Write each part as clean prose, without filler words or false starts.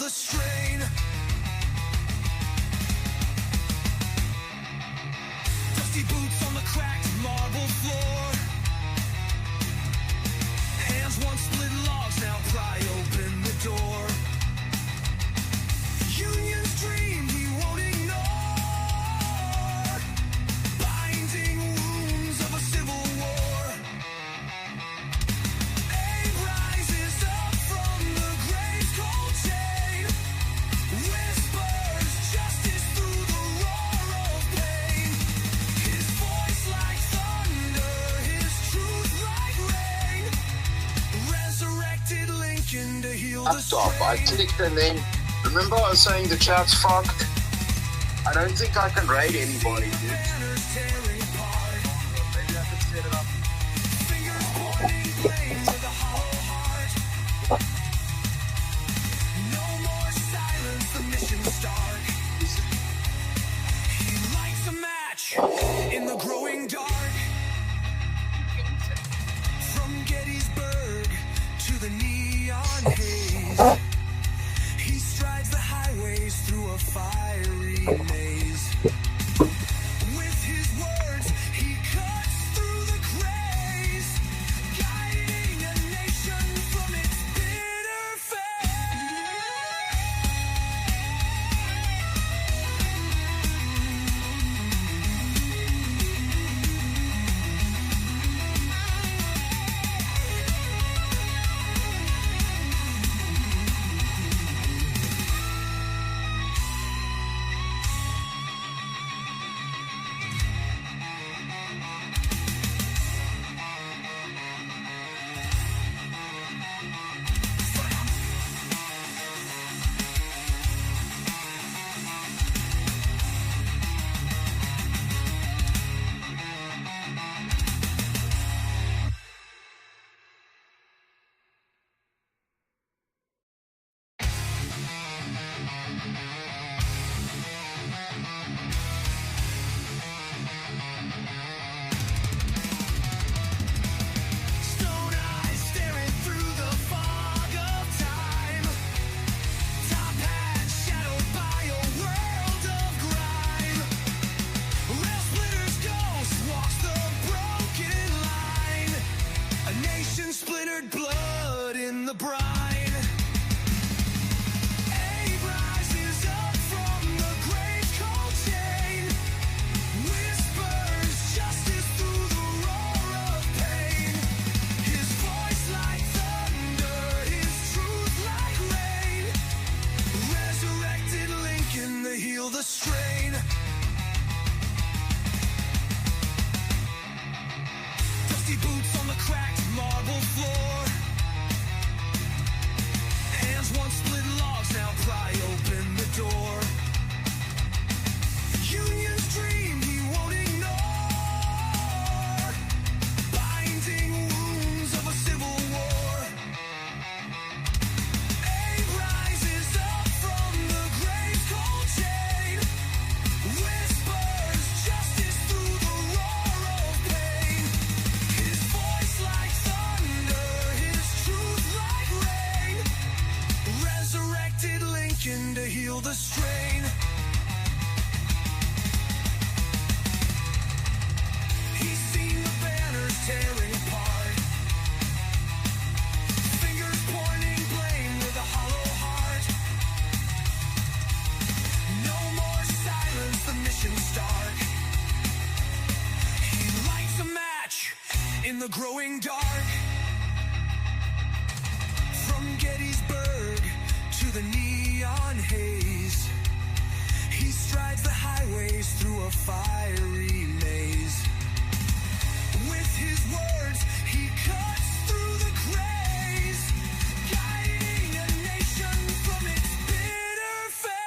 the strain. Dusty boots on the cracked marble floor. Hands once split logs now pry open the door. Union's dream he won't ignore. Binding wounds of a civil war. Abe rises up from the grave's cold chain. Whispers justice through the roar of pain. His voice like thunder, his truth like rain. Resurrected Lincoln to heal the Stop. I strain. clicked and then remember I was saying the chat's fucked. I don't think I can raid anybody, dude. Banners tearing apart. Maybe I can set it up. Fingers pointing blame to the hollow heart. No more silence, the mission's stark. He lights a match in the growing dark. From Gettysburg to the neon haze, he strides the highways through a fiery maze. With his words, he cuts through the grays, guiding a nation from its bitter stone eyes staring through the fog of time. Top hat shadowed by a world of grime. Rail splitter's ghost walks the broken line. A nation splintered, blood in the brine. Abe rises up from the grave's cold chain. Whispers justice through the roar of pain. His voice like thunder, his truth like rain. Resurrected Lincoln to heal the strain. Dusty boots on the cracked marble floor. Hands once split logs now pry open the door. Union's dream he won't ignore. Binding wounds of a civil war. Abe rises up from the grave's cold chain. Whispers justice through the roar of pain. His voice like thunder, his truth like rain. Resurrected Lincoln to heal the strain. He's seen the banners tearing apart. Fingers pointing blame with a hollow heart. No more silence, the mission's stark. He lights a match in the growing dark. From Gettysburg to the neon haze, he strides the highways through a fiery maze. With his words, he cuts through the grays, guiding a nation from its bitter fate.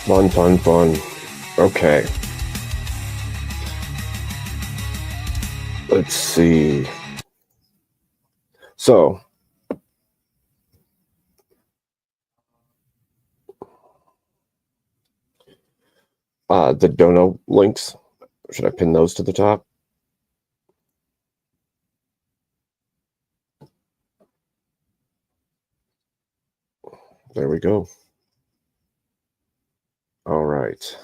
Fun, fun, fun. Okay. Let's see. So, the dono links, should I pin those to the top? There we go. All right.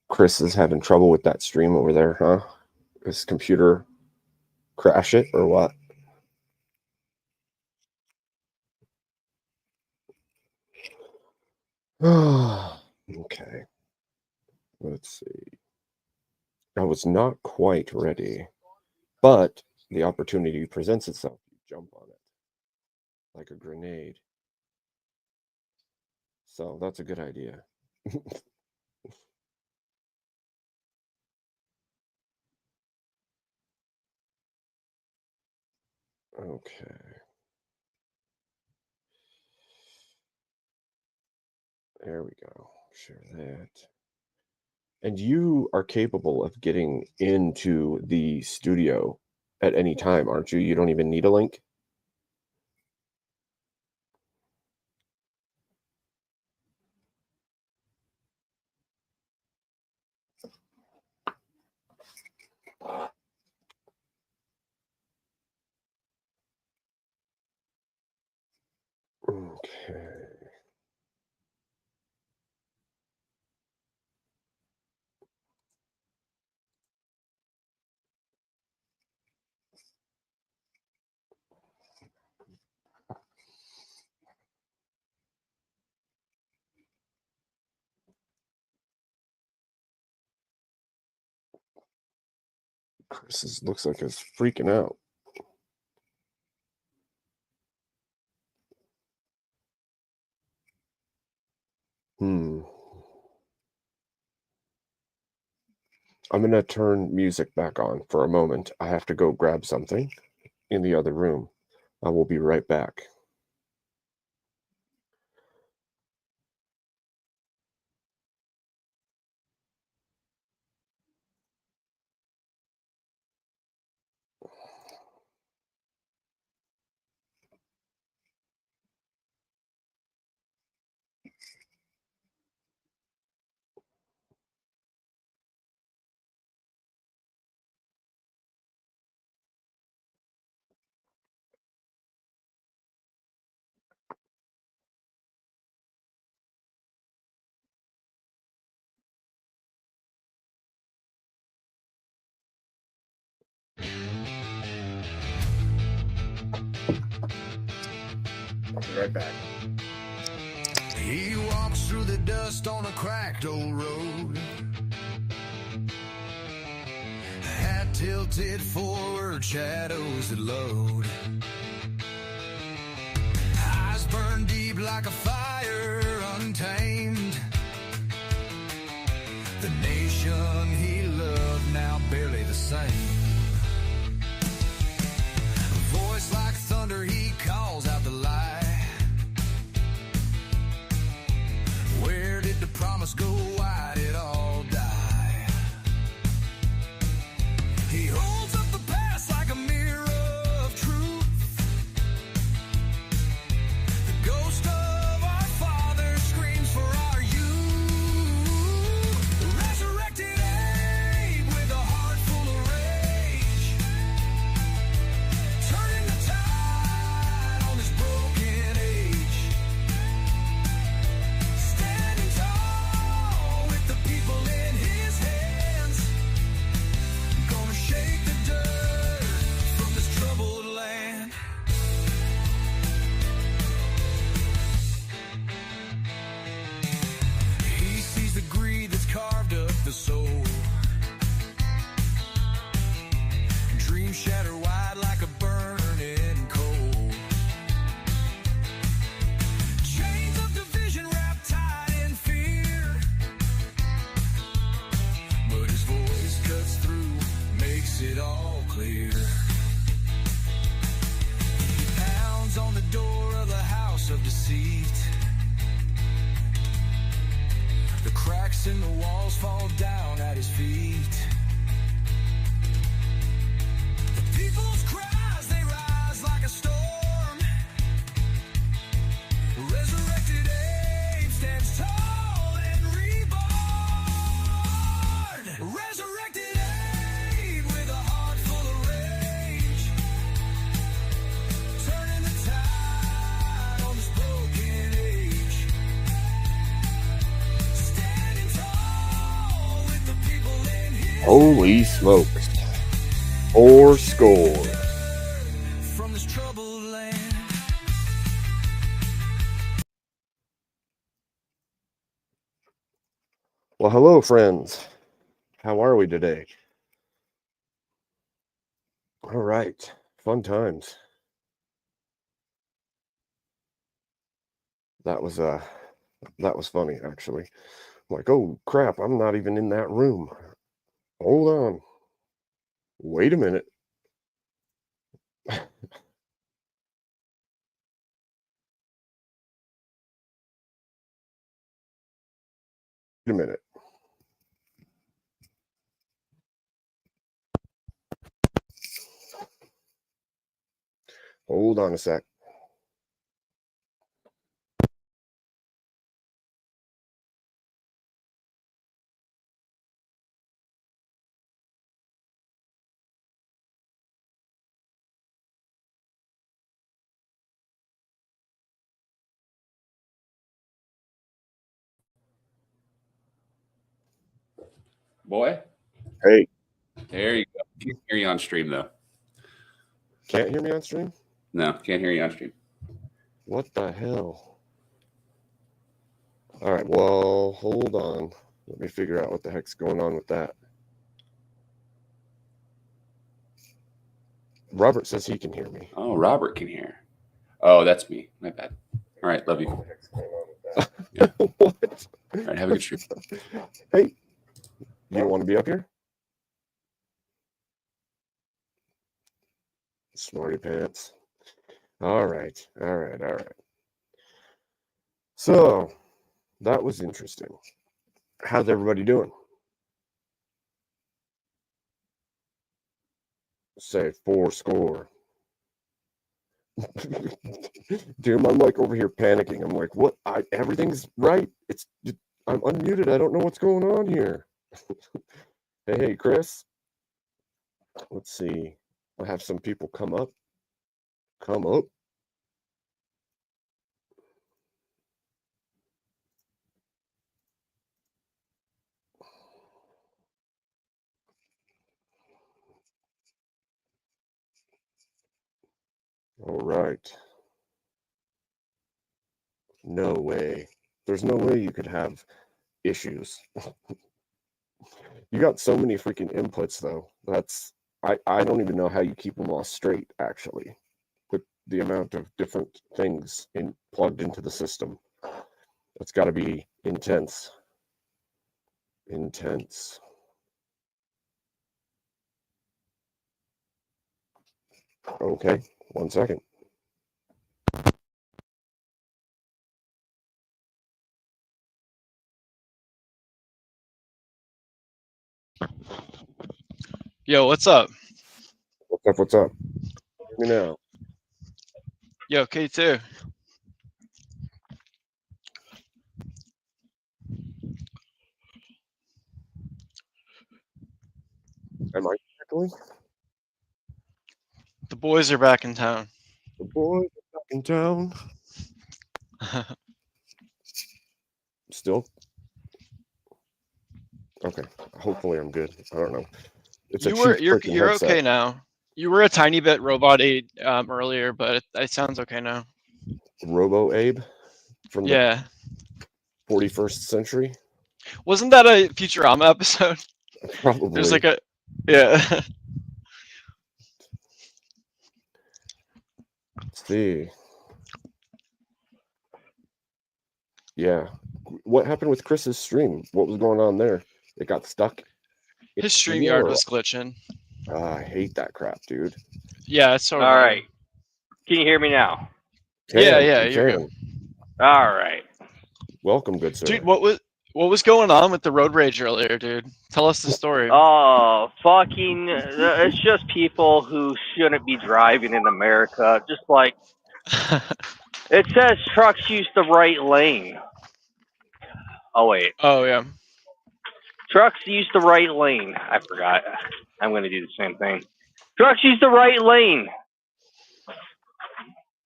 Chris is having trouble with that stream over there, huh? His computer crash it or what? Okay. Let's see. I was not quite ready, but the opportunity presents itself. You jump on it like a grenade. So that's a good idea. Okay. There we go. Share that. And you are capable of getting into the studio at any time, aren't you? You don't even need a link? Okay. Chris looks like he's freaking out. I'm going to turn music back on for a moment. I have to go grab something in the other room. I will be right back. I'll be right back. He walks through the dust on a cracked old road. Hat tilted forward, shadows that load. Eyes burn deep like a fire untamed. The nation he loved now barely the same. A voice like thunder, he calls out the lie. Where did the promise go? Why did all die? He holds up the past like a mirror of truth. The ghost of our father screams for our youth. Resurrected Abe with a heart full of rage. and the walls fall down at his feet. The people's cries, they rise like a storm. Resurrected Abe stands tall and reborn. Resurrected Abe with a heart full of rage, turning the tide on this broken age. Standing tall with the people in his Holy smokes. 4 score. from this troubled land. Well, hello, friends. How are we today? All right. Fun times. That was funny, actually. I'm like, oh crap, I'm not even in that room. Hold on. Wait a minute. Wait a minute. Hold on a sec. Boy, Hey, there you go. Can't hear you on stream though. can't hear me on stream? No, can't hear you on stream. What the hell? All right, well, hold on. Let me figure out what the heck's going on with that. Robert says he can hear me. Oh, Robert can hear. Oh, that's me. My bad. All right, love you. All What? right, have a good stream. Hey, you don't want to be up here? Smarty pants. All right. So, that was interesting. How's everybody doing? Say 4 score. Dude, I'm like over here panicking. I'm like, what? Everything's right. I'm unmuted. I don't know what's going on here. Hey, Chris. Let's see. I'll have some people come up. Come up. All right. No way. There's no way you could have issues. You got so many freaking inputs, though. I don't even know how you keep them all straight, actually, with the amount of different things plugged into the system. That's got to be intense. Intense. Okay, 1 second. Yo, what's up? What's up? Hear me now. Yo, K2. Am I echoing? The boys are back in town. The boys are back in town. Still? Okay. Hopefully I'm good. I don't know. You're okay now. You were a tiny bit robot-y earlier, but it sounds okay now. Robo Abe from Yeah. the 41st century. Wasn't that a Futurama episode? Probably. There's like a yeah. Let's see. Yeah. What happened with Chris's stream? What was going on there? It got stuck. His StreamYard was glitching. I hate that crap, dude. Yeah, it's so All right. Can you hear me now? Yeah, you're good. All right. Welcome, good sir. Dude, what What was going on with the road rage earlier, dude? Tell us the story. Oh, fucking! It's just people who shouldn't be driving in America. Just like it says, trucks use the right lane. Oh wait, Oh yeah. trucks use the right lane. I forgot. I'm gonna do the same thing. Trucks use the right lane,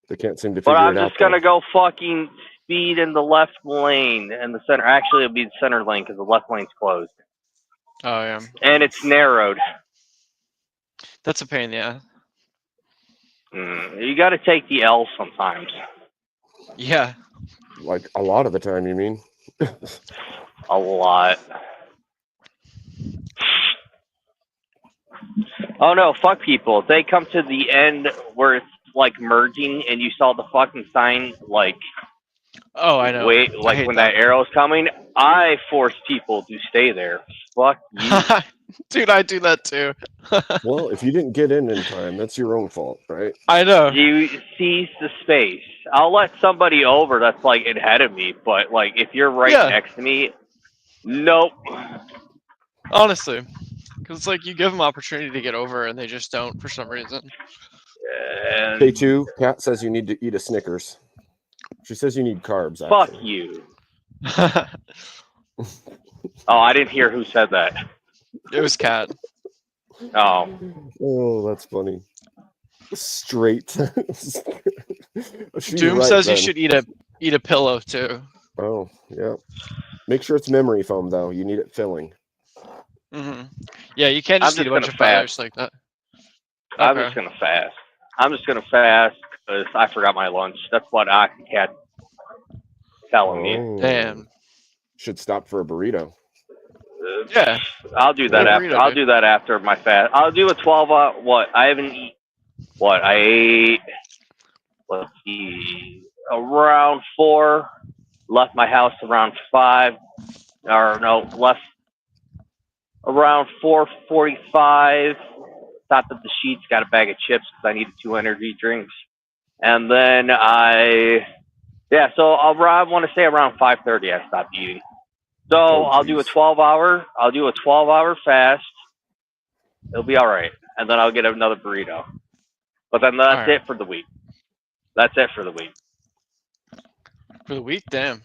They can't seem to but figure I'm it out. just gonna go fucking speed in the left lane and the center. Actually, it'll be the center lane because the left lane's closed Oh yeah. and it's narrowed. That's a pain, yeah. You got to take the L sometimes. Yeah. Like a lot of the time, you mean? A lot. Oh no, fuck people. If they come to the end where it's like merging and you saw the fucking sign like Oh, I know. wait, I like hate when that arrow's coming, I force people to stay there. Fuck you. Dude, I do that too. Well, if you didn't get in time, that's your own fault, right? I know. You seize the space. I'll let somebody over that's like ahead of me, but like if you're right Yeah. next to me, nope. Honestly. Because it's like you give them opportunity to get over and they just don't for some reason. And K2, Kat says you need to eat a Snickers. She says you need carbs, fuck actually. you. Oh, I didn't hear who said that. It was Cat. Oh, Oh, that's funny. Straight. She's Doom right, says then. you should eat a pillow too. Oh, yeah. Make sure it's memory foam, though. You need it filling. Hmm. Yeah, you can't just I'm eat a just bunch gonna of fillers like that. I'm Okay. just gonna fast. I'm just gonna fast because I forgot my lunch. That's what Cat telling me. Oh. Damn. Should stop for a burrito. Yeah. I'll do that Yeah. after. Burrito, I'll dude. do that after my fast. I'll do a 12-hour. What? I haven't eaten. What? I ate. Let's see. Around 4. Left my house around 5. Or no, left around 4:45. Stopped at the Sheets. Got a bag of chips because I needed 2 energy drinks. And then so I want to say around 5:30 I stopped eating. So I'll do a 12-hour. I'll do a 12-hour fast. It'll be all right, and then I'll get another burrito. But then that's Alright. it for the week. That's it for the week. For the week? Damn.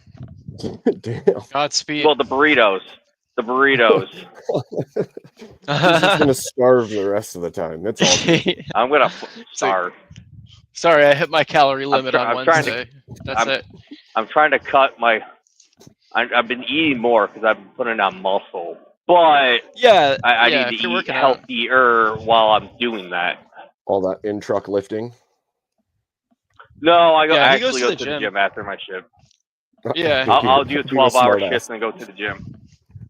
Damn. Godspeed. Well, the burritos. The burritos. He's just going to starve the rest of the time. That's all. I'm gonna starve. Sorry, I hit my calorie limit on I'm trying to- Wednesday. That's it. I'm trying to cut my. I've been eating more because I've been putting on muscle, but Yeah. I yeah, need if to you're eat working out. healthier while I'm doing that. All that in-truck lifting. No, I Yeah, he actually goes go to to the the gym. gym after my shift. Yeah. I'll do a Being a 12-hour smartass. shift and go to the gym.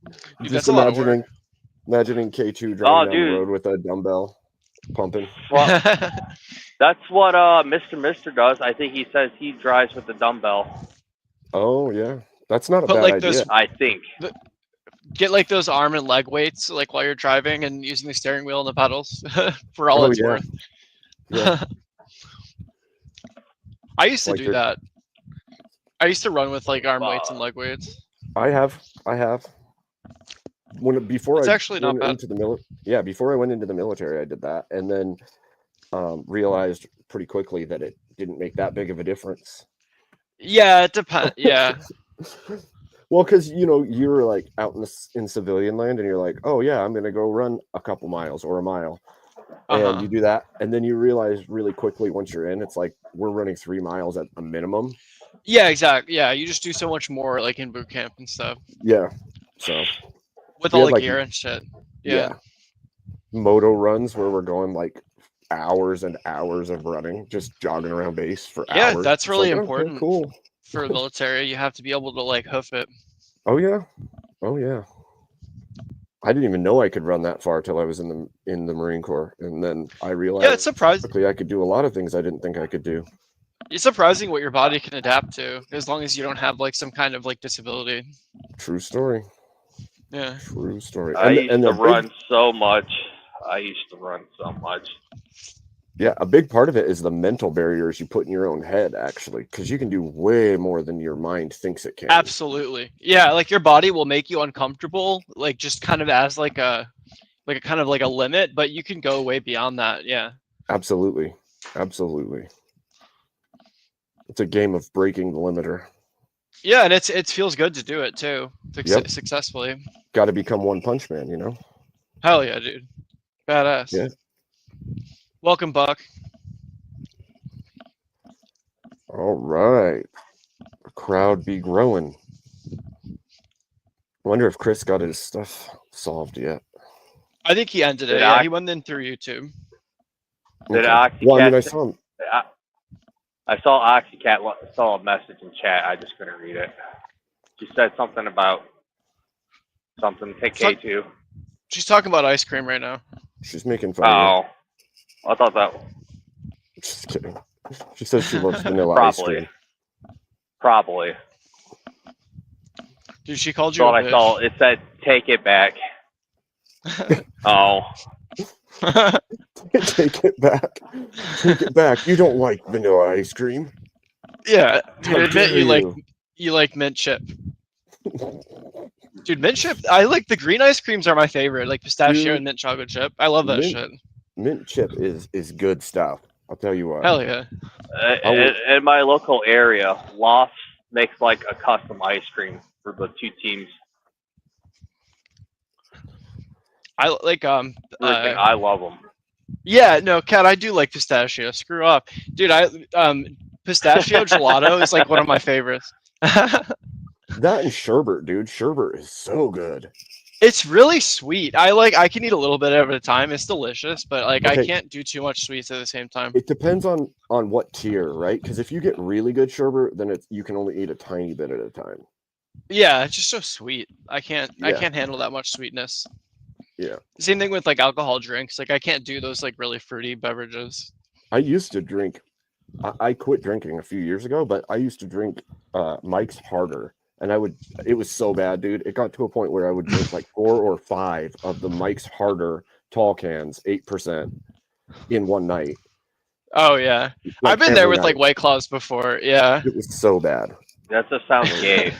Dude, Just that's a lot of work. imagining K2 driving down dude. the road with a dumbbell pumping. Well, that's what Mr. does. I think he says he drives with the dumbbell. Oh, yeah. That's not a But bad like idea. those I think. Get like those arm and leg weights like while you're driving and using the steering wheel and the pedals for all Oh, it's yeah. worth. Yeah. I used to Like do you're- that. I used to run with like arm weights and Wow. leg weights. I have. Before It's I actually not went bad. into the before I went into the military, I did that, and then realized pretty quickly that it didn't make that big of a difference. Yeah, it depends. Yeah. Well, because you're like out in civilian land, and you're like, oh yeah, I'm gonna go run a couple miles or a mile, and Uh-huh. you do that, and then you realize really quickly once you're in, it's like we're running 3 miles at a minimum. Yeah, exactly. Yeah, you just do so much more like in boot camp and stuff Yeah, so with We all had, the like, gear and shit. yeah. Yeah. Moto runs where we're going like hours and hours of running, just jogging around base for Yeah, hours. that's It's really like, okay, important. cool. For the military, you have to be able to like hoof it. Oh yeah. I didn't even know I could run that far till I was in the Marine Corps, and then I realized Yeah, it's surprising. quickly I could do a lot of things I didn't think I could do. It's surprising what your body can adapt to, as long as you don't have like some kind of like disability. True story. Yeah. True story. I used to the run so much. I used to run so much. Yeah, a big part of it is the mental barriers you put in your own head, actually, because you can do way more than your mind thinks it can. Absolutely. Yeah, like your body will make you uncomfortable, like just kind of as like a kind of like a limit, but you can go way beyond that. Yeah. Absolutely. Absolutely. It's a game of breaking the limiter. Yeah, and it feels good to do it too, Yep. successfully. Got to become One Punch Man, you know? Hell yeah, dude. Badass. Yeah. Welcome, Buck. All right. The crowd be growing. I wonder if Chris got his stuff solved yet. I think he ended it. Yeah, he went in through YouTube. Did Okay. Well, I mean, I saw him. I saw Oxycat saw a message in chat. I just couldn't read it. She said something about something. Take K2. She's talking about ice cream right now. She's making fun of you. I thought that. Just kidding. She says she loves vanilla ice cream. Probably. Dude, she called you Thought a I bitch. saw it said take it back. Oh. Take it back. Take it back. You don't like vanilla ice cream. Yeah, How dude, admit dare you like mint chip. Dude, mint chip. I like the green ice creams are my favorite, like pistachio Dude, and mint chocolate chip. I love that shit. Mint chip is good stuff. I'll tell you what. Hell yeah. In my local area, Loft makes like a custom ice cream for the two teams. I like I love them. Yeah, no, Kat, I do like pistachio. Screw up, dude. Pistachio gelato is like one of my favorites. That and sherbet, dude. Sherbet is so good. It's really sweet. I can eat a little bit at a time. It's delicious, but like Okay. I can't do too much sweets at the same time. It depends on what tier, right? Because if you get really good sherbet, then you can only eat a tiny bit at a time. Yeah, it's just so sweet. I can't handle that much sweetness. Yeah. Same thing with like alcohol drinks. Like I can't do those like really fruity beverages. I used to drink. I quit drinking a few years ago, but I used to drink Mike's Harder, and it was so bad, dude. It got to a point where I would drink like 4 or 5 of the Mike's Harder tall cans, 8%, in one night. Oh yeah, Like, I've been there with night. like White Claws before. Yeah, It was so bad. That just sounds gay.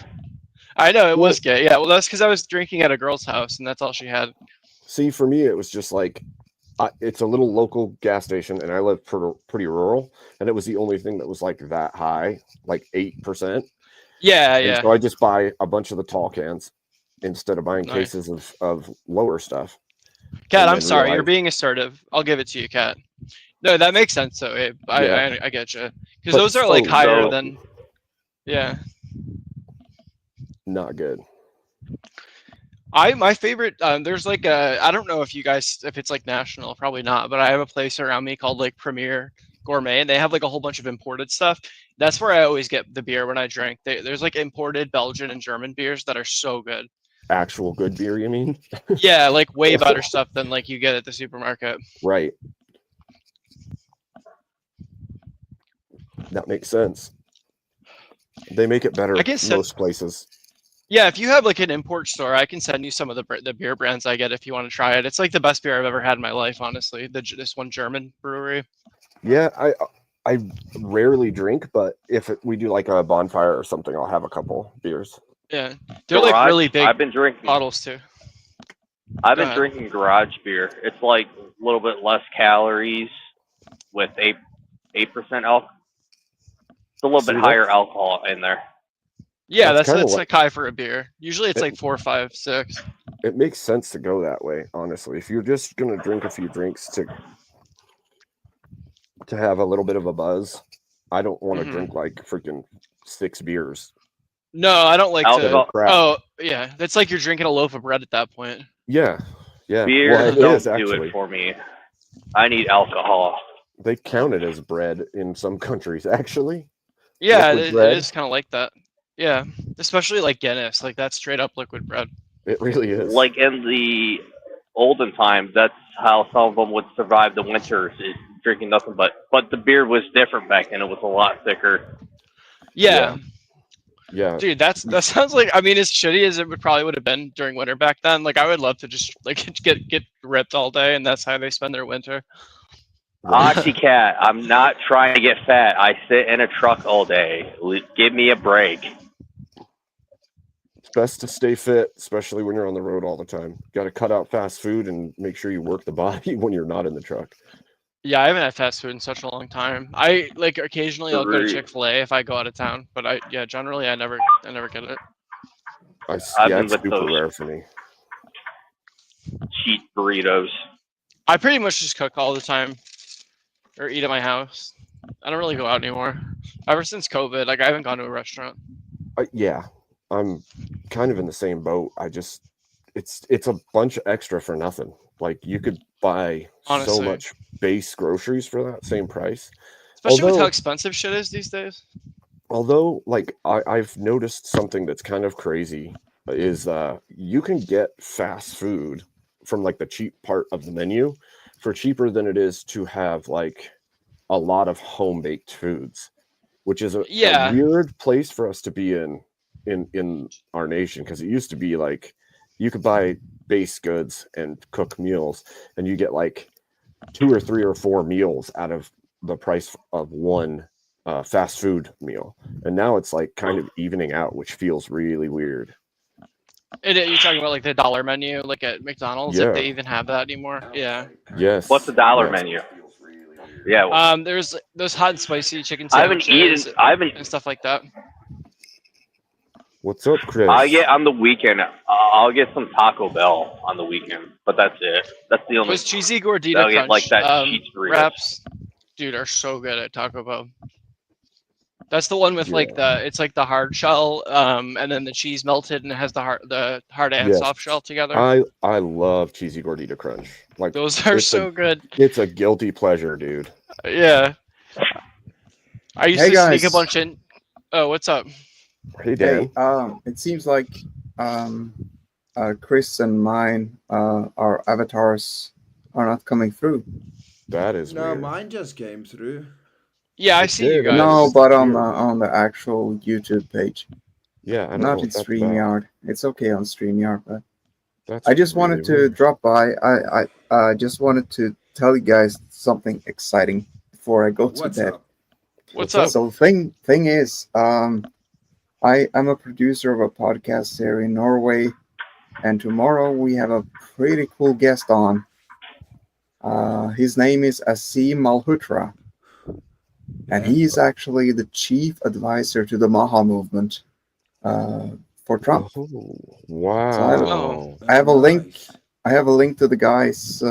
I know it was gay. Yeah, well that's because I was drinking at a girl's house, and that's all she had. See, for me, it was just like it's a little local gas station, and I live pretty rural, and it was the only thing that was like that high, like 8%. Yeah, And yeah. so I just buy a bunch of the tall cans instead of buying Nice. cases of lower stuff. Kat, And I'm then sorry. You're realize- being assertive. I'll give it to you, Kat. No, that makes sense though, Abe. Yeah. I get you. Because But those are like so- higher than. Yeah. Not good. My favorite. There's like I don't know if it's like national, probably not. But I have a place around me called like Premier Gourmet, and they have like a whole bunch of imported stuff. That's where I always get the beer when I drink. There's like imported Belgian and German beers that are so good. Actual good beer, you mean? Yeah, like way better stuff than like you get at the supermarket. Right. That makes sense. They make it better I guess most places. Yeah, if you have like an import store, I can send you some of the beer brands I get if you want to try it. It's like the best beer I've ever had in my life, honestly. This one German brewery. Yeah, I rarely drink, but if we do like a bonfire or something, I'll have a couple beers. Yeah, they're like really big I've been drinking bottles too. I've Go been ahead. drinking garage beer. It's like a little bit less calories with 8% alcohol. It's a little See, bit higher alcohol in there. Yeah, That's kinda that's what- like high for a beer. Usually it's like 4, 5, 6. It makes sense to go that way, honestly. If you're just gonna drink a few drinks to have a little bit of a buzz, I don't want to Mhm. drink like freaking 6 beers. No, I don't like Alcohol- to. Crap. Oh, yeah, that's like you're drinking a loaf of bread at that point. Yeah. Beer Well, it don't is do actually. it for me. I need alcohol. They count it as bread in some countries, actually. Yeah, Liquid it bread? is kind of like that. Yeah, especially like Guinness, like that's straight up liquid bread. It really is. Like in the olden times, that's how some of them would survive the winters, drinking nothing but the beer was different back then. It was a lot thicker. Yeah. Yeah. Dude, that sounds like, I mean, as shitty as it would have been during winter back then, like I would love to just like get ripped all day, and that's how they spend their winter. Oxycat, I'm not trying to get fat. I sit in a truck all day. Give me a break. It's best to stay fit, especially when you're on the road all the time. Got to cut out fast food and make sure you work the body when you're not in the truck. Yeah, I haven't had fast food in such a long time. I like occasionally I'll go to Three. Chick-fil-A if I go out of town, but generally I never get it. I've Yeah, been it's with super those rare for me. cheat burritos. I pretty much just cook all the time or eat at my house. I don't really go out anymore. Ever since COVID, like I haven't gone to a restaurant. Yeah, I'm kind of in the same boat. It's a bunch of extra for nothing. Like you could buy so Honestly. much base groceries for that same price. Especially with how Although- expensive shit is these days. Although, like I've noticed something that's kind of crazy is you can get fast food from like the cheap part of the menu for cheaper than it is to have like a lot of home baked foods, which is a weird place for us to be in our nation, because it used to be like you could buy base goods and cook meals and you get like 2 or 3 or 4 meals out of the price of one fast food meal, and now it's like kind of evening out, which feels really weird. You're talking about like the dollar menu, like at McDonald's, Yeah. if they even have that anymore. Yeah. Yes. What's the dollar yes. menu? Yeah. There's those hot and spicy chicken I haven't sandwiches eaten. and stuff like that. What's up, Chris? I get on the weekend. I'll get some Taco Bell on the weekend, but that's it. That's the only. Those cheesy gordita I'll get, crunch like, that cheese burrito. wraps, dude, are so good at Taco Bell. That's the one with like it's like the hard shell, and then the cheese melted and it has the hard and Yes. soft shell together. I love cheesy gordita crunch. Like Those are so good. It's a guilty pleasure, dude. Yeah. I used Hey, to sneak a guys. bunch in. Oh, what's up? Hey, Dan. Hey, it seems like Chris and mine, our avatars are not coming through. That is No, weird. mine just came through. Yeah, I It see you did. guys. No, but on Weird. the actual YouTube page, Yeah, I don't know not in what that's about. StreamYard. It's okay on StreamYard, but That's I just really wanted to weird. drop by. I just wanted to tell you guys something exciting before I go to What's bed. up? What's up? So thing is, I'm a producer of a podcast here in Norway, and tomorrow we have a pretty cool guest on. His name is Asim Malhotra, and he is actually the chief advisor to the Maha movement for Trump. Oh, So wow. I have a link. Nice. I have a link to the guy's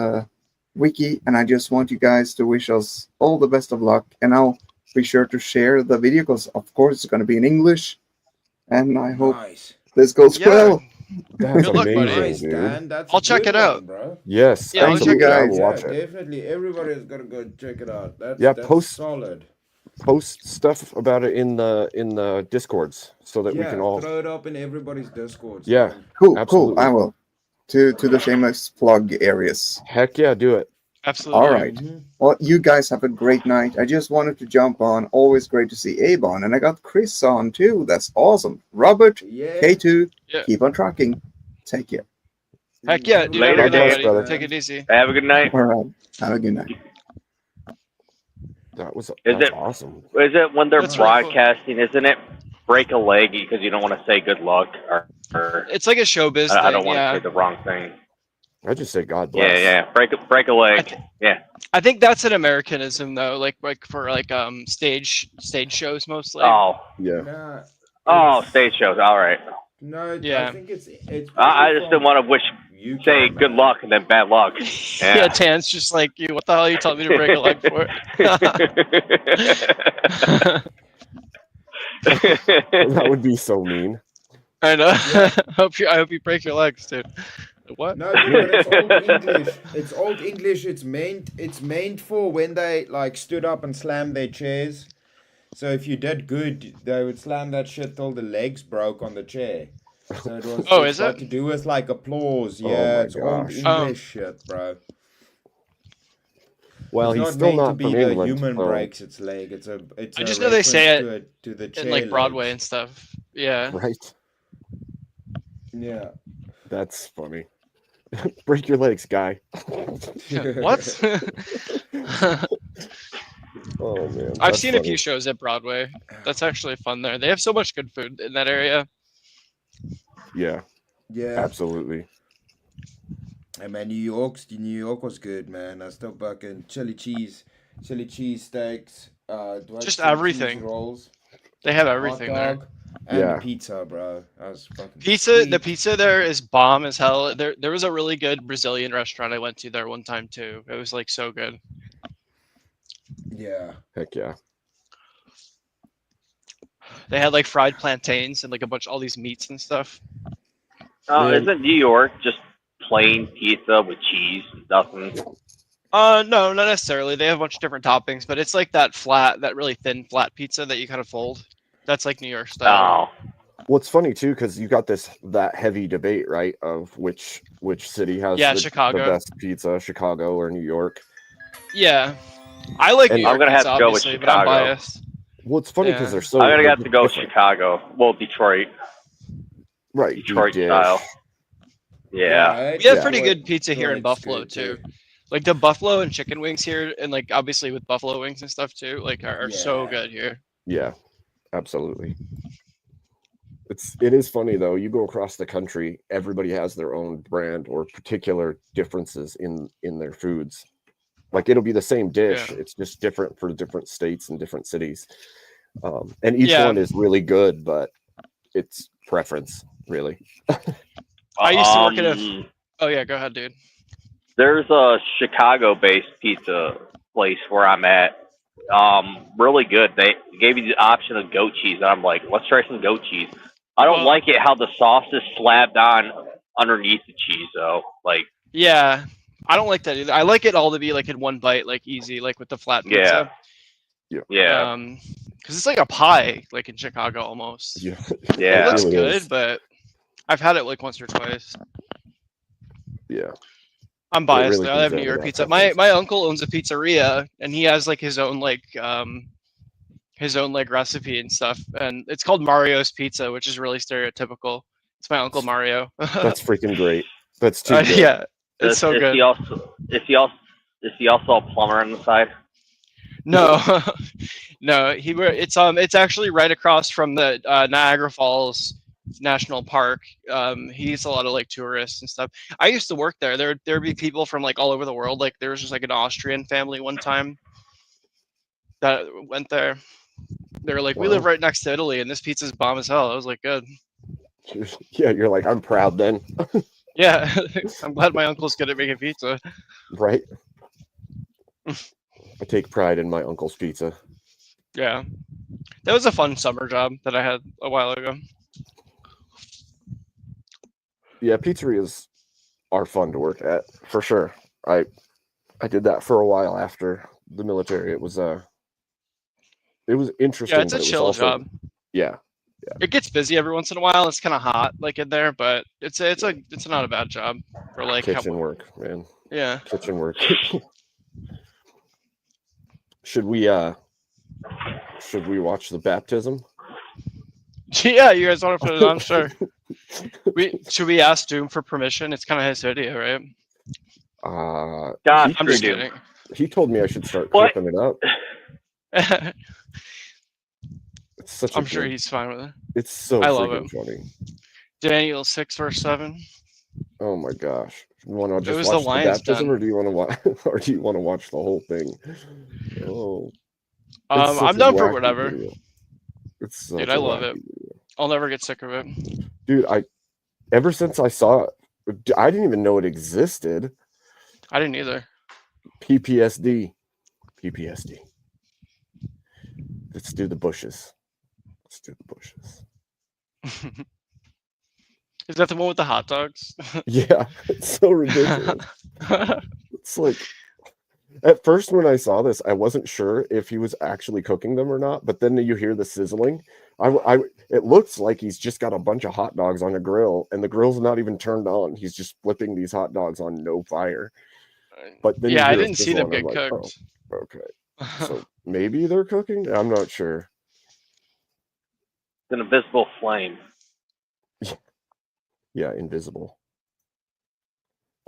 wiki, and I just want you guys to wish us all the best of luck. And I'll be sure to share the video because, of course, it's going to be in English. And I hope Nice. this goes Yeah. well. That's Good luck, buddy. amazing, Nice, dude. Dan. That's I'll a check good it out. one, bro. Yes, Yeah, I'll absolutely. check it I out. will Yeah, watch it. definitely. Everybody's gonna go check it out. That's Yeah, that's post- solid. Post stuff about it in the Discords so that we Yeah, can all. throw it up in everybody's Discord. Yeah. man. Cool, Absolutely. cool. I will. To the shameless plug areas. Heck yeah, do it. Absolutely. All right. Mhm. Well, you guys have a great night. I just wanted to jump on. Always great to see Abe on. And I got Chris on too. That's awesome. Robert, Yeah. K2, Yeah. keep on trucking. Take care. Heck yeah, dude. Later, Have a good night, Dave. buddy. brother. Take it easy. Have a good night. All right. Have a good night. That's it- awesome. Is it when they're That's really cool. broadcasting? Isn't it break a leg because you don't want to say good luck or It's like a showbiz I thing. don't want to Yeah. say the wrong thing. I just say God bless. Yeah. Break a leg. I think that's an Americanism though, like for stage shows mostly. Oh, Yeah. Nah, oh, it's- stage shows. All right. No, Yeah. I think it's. I just didn't want to wish UK, say good man. luck and then bad luck. Yeah. Yeah. Tan's just like, you. What the hell are you telling me to break a leg for? That would be so mean. I know. Yeah. I hope you break your legs, dude. What? No, dude, but it's old English. It's old English. It's meant for when they like stood up and slammed their chairs. So if you did good, they would slam that shit till the legs broke on the chair. So it was. Oh, it's is got it? to do with like applause. Oh Yeah, my it's old gosh. English shit, bro. Well, It's he's not still meant to not be from the England. human so- breaks its leg. It's a. It's. I a just know they say reference to the chair In like Broadway legs. and stuff. Yeah. Right. Yeah. That's funny. Break your legs, guy. What? Oh man, I've that's seen a funny. few shows at Broadway. That's actually fun there. They have so much good food in that area. Yeah, Yeah. absolutely. Hey man, New York was good, man. I still fucking chili cheese steaks, Just chili cheese everything. rolls, They have hot everything there. dog, and the Yeah. pizza, bro. That was fucking The sweet. pizza there is bomb as hell. There was a really good Brazilian restaurant I went to there one time too. It was like so good. Yeah. Heck yeah. They had like fried plantains and like all these meats and stuff. Man. Isn't New York just plain pizza with cheese and nothing? No, not necessarily. They have a bunch of different toppings, but it's like that really thin flat pizza that you kind of fold. That's like New York style. Oh, Well, it's funny too because you got that heavy debate, right, of which city has the Chicago. best pizza, Chicago or New York. Yeah, I like And New York I'm gonna have pizza, to go with obviously, but I'm Chicago. biased. Well, it's funny because Yeah. they're so. I'm gonna they're have to go with different. Chicago. Well, Detroit. Right, Detroit deep dish. style. Yeah. right? We have Yeah. pretty good pizza here in Detroit's Buffalo good, too. Like the buffalo and chicken wings here, and like obviously with buffalo wings and stuff too, like are so Yeah. good here. Yeah, absolutely. It is funny though. You go across the country, everybody has their own brand or particular differences in their foods. Like it'll be the same dish, Yeah. it's just different for different states and different cities. And each Yeah. one is really good, but it's preference, really. I used to work at a. Oh yeah, go ahead, dude. There's a Chicago-based pizza place where I'm at. Really good. They gave you the option of goat cheese, and I'm like, let's try some goat cheese. I don't Well- like it how the sauce is slapped on underneath the cheese, though. Like, Yeah, I don't like that either. I like it all to be like in one bite, like easy, like with the flat pizza. yeah, Because it's like a pie, like in Chicago almost. Yeah, yeah. It looks really good, is. but I've had it like once or twice. Yeah. I'm biased. really though. I have comes New down to York that pizza. preference. My uncle owns a pizzeria, and he has like his own recipe and stuff, and it's called Mario's Pizza, which is really stereotypical. It's my uncle Mario. That's freaking great. That's too good. Yeah, it's so good. Is he also a plumber on the side? No, no. It's actually right across from the Niagara Falls National Park. He gets a lot of like tourists and stuff. I used to work there. There'd be people from like all over the world. Like there was just like an Austrian family one time that went there. They were like, "We live Wow. right next to Italy, and this pizza's bomb as hell." I was like, "Good." Yeah, you're like, I'm proud then. Yeah, I'm glad my uncle's good at making pizza. Right? I take pride in my uncle's pizza. Yeah, that was a fun summer job that I had a while ago. Yeah, pizzerias are fun to work at for sure. I did that for a while after the military. It was interesting. Yeah, it's a but it was chill also, job. Yeah, It gets busy every once in a while. It's kind of hot like in there, but it's not a bad job for like kitchen work, man. Yeah. Kitchen work. Should we watch the baptism? Yeah, you guys want to put it on? Sure. Should we ask Doom for permission? It's kind of his video, right? God, I'm just Doom. kidding. He told me I should start What? clipping it up. It's such. I'm sure he's fine with it. It's so I love freaking it. funny. Daniel 6:7. Oh my gosh! You want to It just was the watch the Lions baptism, Den. or do you want to watch, or do you want to watch the whole thing? Oh, it's such I'm a down for wacky whatever. video. It's such Dude, a I love wacky it. video. I'll never get sick of it. Dude. Ever since I saw it, I didn't even know it existed. I didn't either. PTSD. Let's do the bushes. Is that the one with the hot dogs? Yeah, it's so ridiculous. It's like, at first when I saw this, I wasn't sure if he was actually cooking them or not. But then you hear the sizzling. It looks like he's just got a bunch of hot dogs on a grill, and the grill's not even turned on. He's just flipping these hot dogs on no fire. But then Yeah, I you hear a didn't see sizzle, them and I'm get like, cooked. oh, okay. So maybe they're cooking. I'm not sure. It's an invisible flame. Yeah, invisible.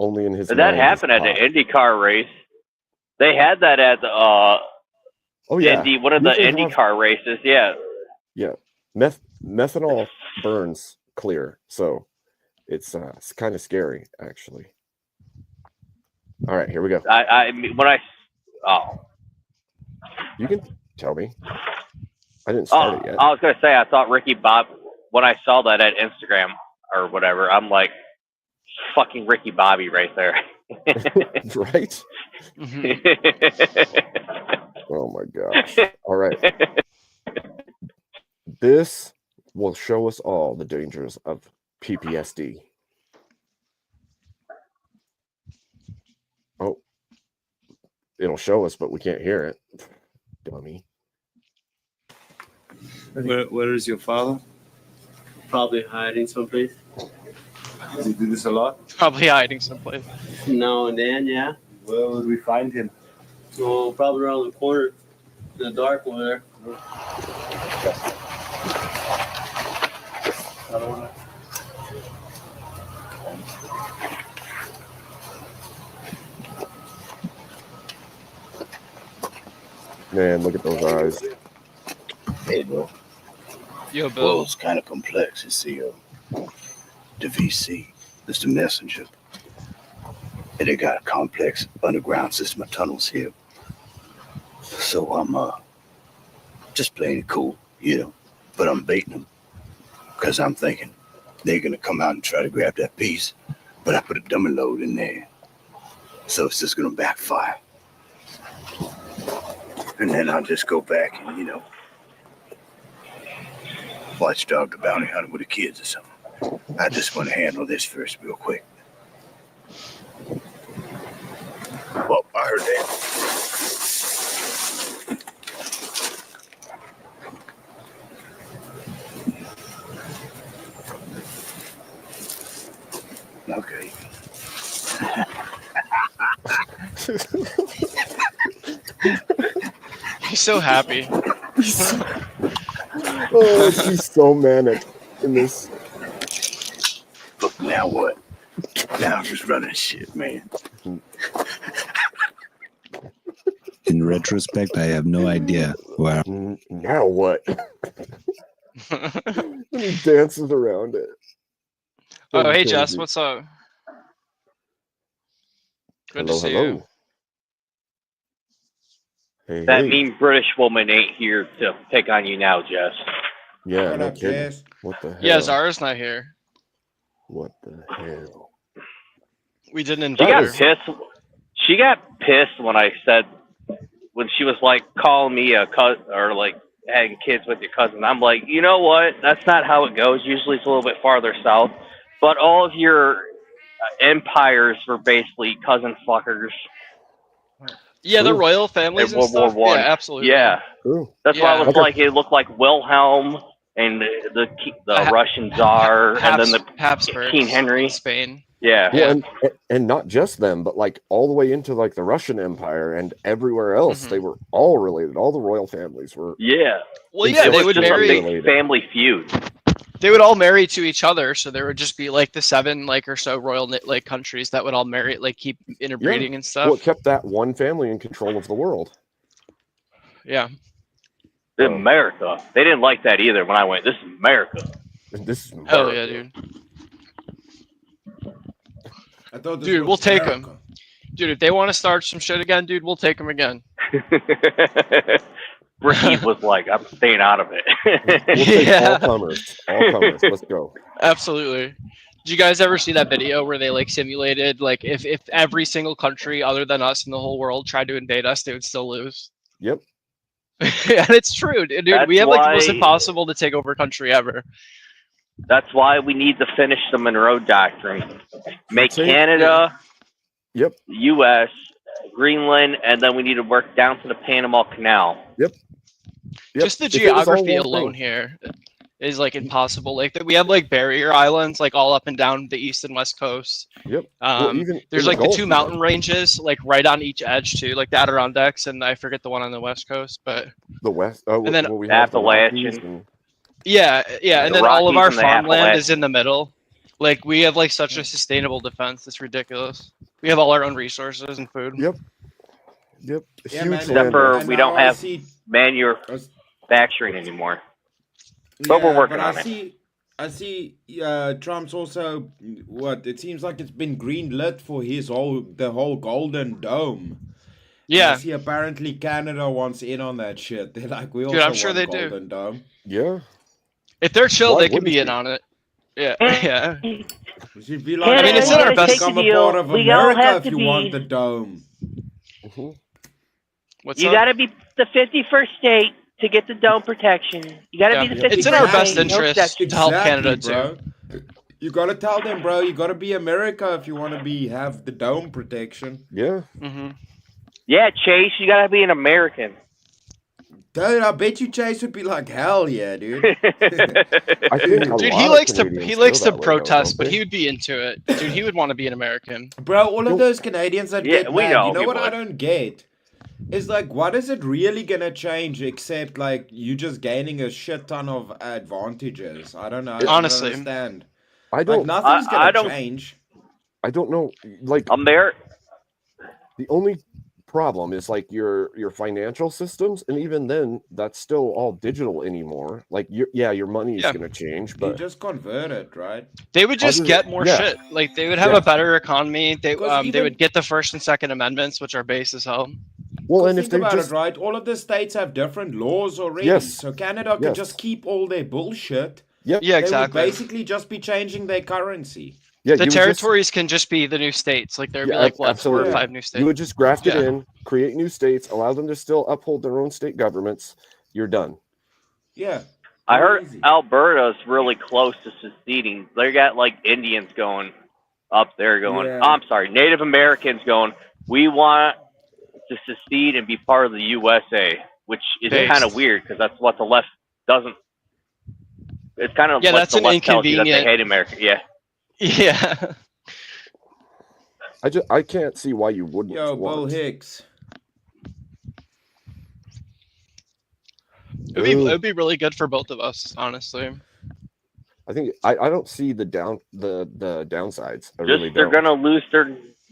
Only in his. Did that mind is happen at hot. the IndyCar race? They had that at Oh yeah. One of the Usually have- IndyCar races. Yeah. Yeah. Methanol burns clear, so it's kind of scary actually. All right, here we go. You can tell me. I didn't start it yet. I was gonna say I thought Ricky Bob when I saw that at Instagram or whatever. I'm like, fucking Ricky Bobby right there. Right? Oh my gosh. All right. This will show us all the dangers of PPSD. Oh. It'll show us, but we can't hear it. Dummy. Where is your father? Probably hiding someplace. Does he do this a lot? Probably hiding someplace. Now and then, yeah. Where would we find him? So probably around the corner, in the dark over there. I don't wanna... Man, look at those eyes. Hey, bro. Yo, Bill. Well, it's kind of complex. You see, the VC, it's the messenger. And they got a complex underground system of tunnels here. So I'm just playing it cool, you know. But I'm baiting them. Because I'm thinking they're going to come out and try to grab that piece. But I put a dummy load in there. So it's just going to backfire. And then I'll just go back and, you know, watchdog the bounty hunter with the kids or something. I just want to handle this first real quick. Well, I heard that. Okay. He's so happy. Oh, she's so manic in this. Look, now what? Now I'm just running shit, man. In retrospect, I have no idea where. Now what? And he dances around it. Oh, hey, Jess, what's up? Good to see you. Hey, That hey. mean British woman ain't here to pick on you now, Jess. Yeah, What no up, kidding. Jess? What the hell? Yeah, Zara's not here. What the hell? We didn't She invite got her. pissed. She got pissed when I said when she was like calling me a cousin or like having kids with your cousin. I'm like, you know what? That's not how it goes. Usually it's a little bit farther south. But all of your empires were basically cousin fuckers. Yeah, the True. royal families In and World stuff. War I. Yeah, absolutely. Yeah, True. that's why Yeah. it was like it looked like Wilhelm and the Russian Tsar and then the Habsburgs King Henry. in Spain. Yeah. Well, and not just them, but like all the way into like the Russian Empire and everywhere else, they were all related. All the royal families were. Yeah. Well, yeah, they would just marry. a big family feud. They would all marry to each other, so there would just be like the 7 like or so royal like countries that would all marry, like keep interbreeding and stuff. Well, it kept that one family in control of the world. Yeah. America. They didn't like that either when I went. This is America. This is Hell yeah, dude. I thought this Dude, was we'll take America. them. Dude, if they want to start some shit again, dude, we'll take them again. Ricky was like, I'm staying out of it. We'll take Yeah. all comers. All comers. Let's go. Absolutely. Did you guys ever see that video where they like simulated like if every single country other than us in the whole world tried to invade us, they would still lose? Yep. And it's true, dude. That's We have like the most why- impossible to take over country ever. That's why we need to finish the Monroe Doctrine. Make That's it. Canada, Yep. U.S., Greenland, and then we need to work down to the Panama Canal. Yep. Just the If it was all geography one alone thing. here is like impossible. Like we have like barrier islands like all up and down the east and west coast. Yep. Well, even There's in like the Gulf, 2 even. mountain ranges like right on each edge too, like the Adirondacks and I forget the one on the west coast, but The West. Oh, And then well, we have the Appalachian. Rockies and- yeah, and The then all of Rockies our and the farmland Appalachians. is in the middle. Like we have like such a sustainable defense. It's ridiculous. We have all our own resources and food. Yep. Yep. Yeah, Huge man. Except land. for And we now don't I have see. manufacturing anymore. But we're Yeah, working but on it. I see. Trump's also what? It seems like it's been green lit for the whole Golden Dome. And I Yeah, see apparently Canada wants in on that shit. They're like, we dude, I'm also sure want they do. Golden Dome. Yeah. If they're chill, Why they can wouldn't be in you? on it. Yeah, yeah. You should be like, I mean, it's hey, in you our have to best. become a part of America if you want the dome. Mhm. What's You up? got to be the 51st state to get the dome protection. You got to Yeah, be the 51st it's in our best state. No interest exception. to help Exactly, Canada too. bro. You gotta tell them, bro. You gotta be America if you want to have the dome protection. Yeah. Mm-hmm. Yeah, Chase, you gotta be an American. Dude, I bet you Chase would be like, hell yeah, dude. I think a Dude, lot of Canadians he feel likes to that way, though, protest, don't but they? he would be into it. Dude, he would want to be an American. Bro, all of those Canadians that Yeah, get we mad, know you know he what I would. don't get? Is like, what is it really gonna change except like you just gaining a shit ton of advantages? I don't know. I don't Honestly. understand. I Like, don't. nothing's I gonna don't. change. I don't know. Like I'm there. the only problem is like your financial systems, and even then, that's still all digital anymore. Like your money is Yeah. going to change, You but just convert it, right? They would How just does get it- more yeah. shit. Like they would have Yeah. a better economy. They 'Cause they even- would get the First and Second Amendments, which are base as hell. well, Because and if think they about just it, right? All of the states have different laws already. Yes. So Canada could Yes. just keep all their bullshit. Yep. Yeah, They would exactly. basically just be changing their currency. yeah, The you would territories can just be the new states. Like there'd be Yeah, like what, 4 or absolutely. 5 new states. You would just graft it Yeah. in, create new states, allow them to still uphold their own state governments. You're done. Yeah. I heard Easy. Alberta's really close to seceding. They got like Indians going up there going, Yeah. oh, I'm sorry, Native Americans going, we want to secede and be part of the USA, which is Based. kind of weird because that's what the left doesn't. It's kind of Yeah, like that's the an left tells you that they inconvenient- hate America. Yeah. Yeah. I can't see why you wouldn't Yo, want. Bill Hicks. It'd be really good for both of us, honestly. I think I don't see the downsides. I Just really they're don't. gonna lose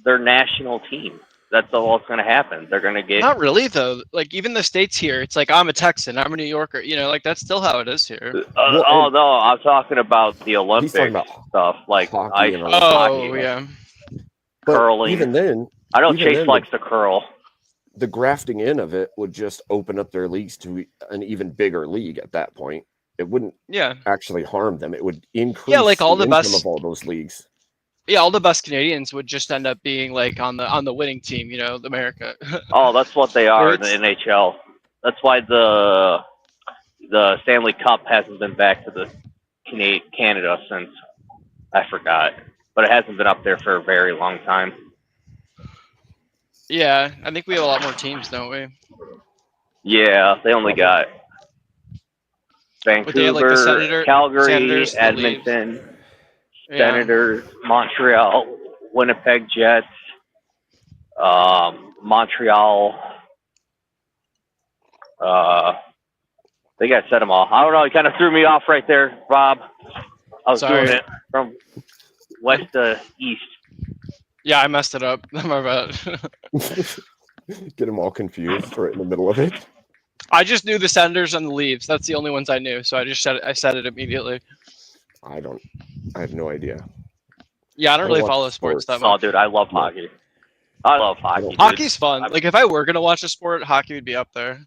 their national team. That's all that's gonna happen. They're gonna get. Not really though. Like even the states here, it's like I'm a Texan, I'm a New Yorker. You know, like that's still how it is here. Oh no, I'm talking about the Olympic talking about stuff, like hockey ice and hockey, Oh yeah. But curling. even then, I know even Chase then, likes to curl. the grafting in of it would just open up their leagues to an even bigger league at that point. It wouldn't Yeah. actually harm them. It would increase Yeah, like all the income best- of all those leagues. Yeah, all the best Canadians would just end up being like on the winning team, you know, America. Oh, that's what they are in the It's- NHL. That's why the Stanley Cup hasn't been back to the Canada since I forgot, but it hasn't been up there for a very long time. Yeah, I think we have a lot more teams, don't we? Yeah, they only got But they had, like, the Vancouver, Senator- Calgary, Senators, the Edmonton, Yeah. Senators, Montreal, Winnipeg Jets, Montreal. They got set them all. I don't know. You kind of threw me off right there, Bob. I was Sorry. doing it from west to east. Yeah, I messed it up. My bad. Get them all confused right in the middle of it. I just knew the Senators and the Leafs. That's the only ones I knew, so I just said it immediately. I have no idea. Yeah, I don't really watch follow sports that Oh, much. dude, I love hockey. I love hockey. dude. Hockey's fun. Like if I were gonna watch a sport, hockey would be up there.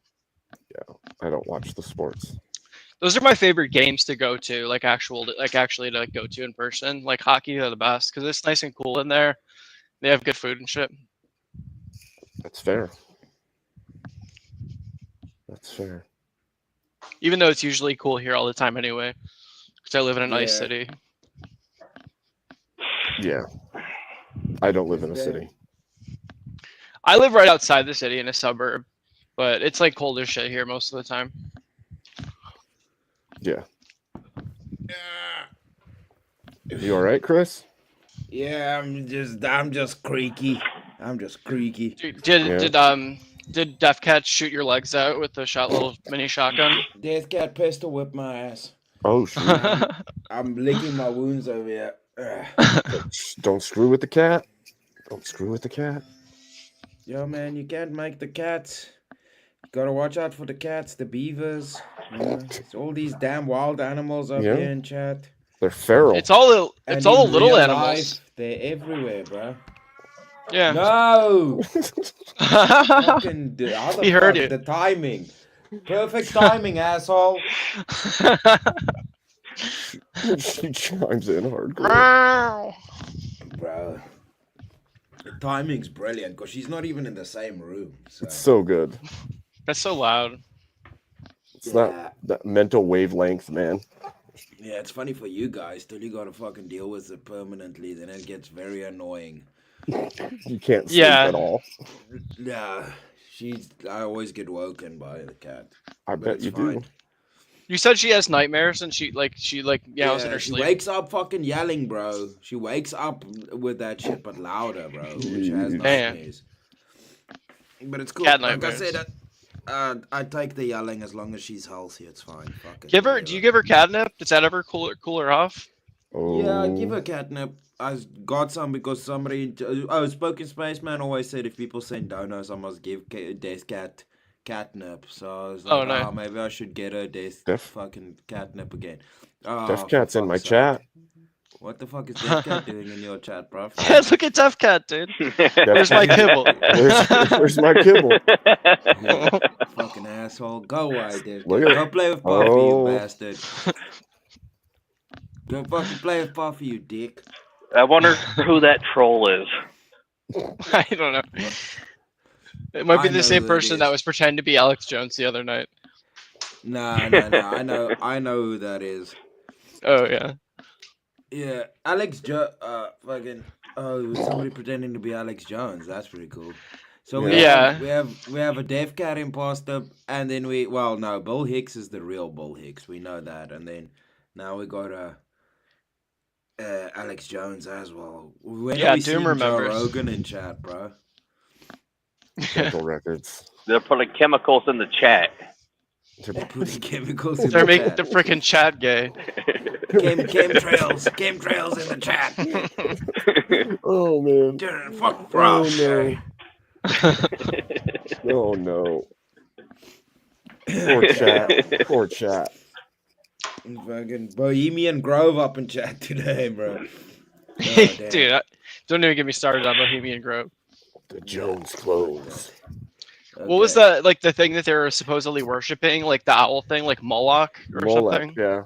I don't watch the sports. Those are my favorite games to go to, actually to go to in person. Like hockey are the best because it's nice and cool in there. They have good food and shit. That's fair. That's fair. Even though it's usually cool here all the time anyway, because I live in a nice Yeah. city. Yeah. I don't live in a city. I live right outside the city in a suburb, but it's like cold as shit here most of the time. Yeah. You all right, Chris? Yeah, I'm just creaky. I'm just creaky. Did Def Cat shoot your legs out with the little mini shotgun? Death Cat pistol whipped my ass. Oh, shoot. I'm licking my wounds over here. Ugh. Don't screw with the cat. Don't screw with the cat. Yo, man, you can't make the cats. You gotta watch out for the cats, the beavers. You know, it's all these damn wild animals up Yeah. here in chat. They're feral. It's all the And it's all in the little real animals. life, they're everywhere, bro. Yeah. No! Fucking the other He heard fuck, you. the timing. Perfect timing, asshole. She chimes in hardcore. Bro. The timing's brilliant because she's not even in the same room. So. It's so good. That's so loud. It's that mental wavelength, man. Yeah, it's funny for you guys till you gotta fucking deal with it permanently. Then it gets very annoying. You can't sleep at all. Yeah, I always get woken by the cat. I But bet it's you fine. do. You said she has nightmares and she meows in her She sleep. wakes up fucking yelling, bro. She wakes up with that shit, but louder, bro. Which has Damn. nightmares. But it's cool. Cat Like I nightmares. said, I take the yelling as long as she's healthy. It's fine. Fuck it. Do you give her catnip? Does that ever cool her off? Yeah, I give her catnip. I got some because somebody. Spoken Spaceman always said if people send donos, I must give Death Cat catnip. So I was like, nice. maybe I should get her fucking catnip again. Deaf Cat's in my chat. What the fuck is Death Cat doing in your chat, bro? Yeah, look at Tough Cat, dude. Where's my kibble? Where's my kibble? Yeah, fucking asshole. Go away, Death Look Cat. at Go it. play with Puffy, Oh. you bastard. Go fucking play with Puffy, you dick. I wonder who that troll is. I don't know. It might be I the know same who it person that is. was pretending to be Alex Jones the other night. Nah. I know who that is. Oh yeah. Yeah, fucking. Oh, it was somebody pretending to be Alex Jones. That's pretty cool. So we have a Deaf Cat imposter, and then Bill Hicks is the real Bill Hicks. We know that, and then now we got Alex Jones as well. When Yeah, are we Doom seeing remembers. Joe Rogan in chat, bro? Dental records. They're putting chemicals in the chat. They're putting chemicals in They're the making chat. the freaking chat gay. Chemtrails in the chat. Oh man. Fuck Frost. Oh no. Poor chat. Fucking Bohemian Grove up in chat today, bro. Oh, damn. Dude, don't even get me started on Bohemian Grove. The Jones clones. What was the the thing that they were supposedly worshiping, like the owl thing, like Moloch or Moloch, something? yeah.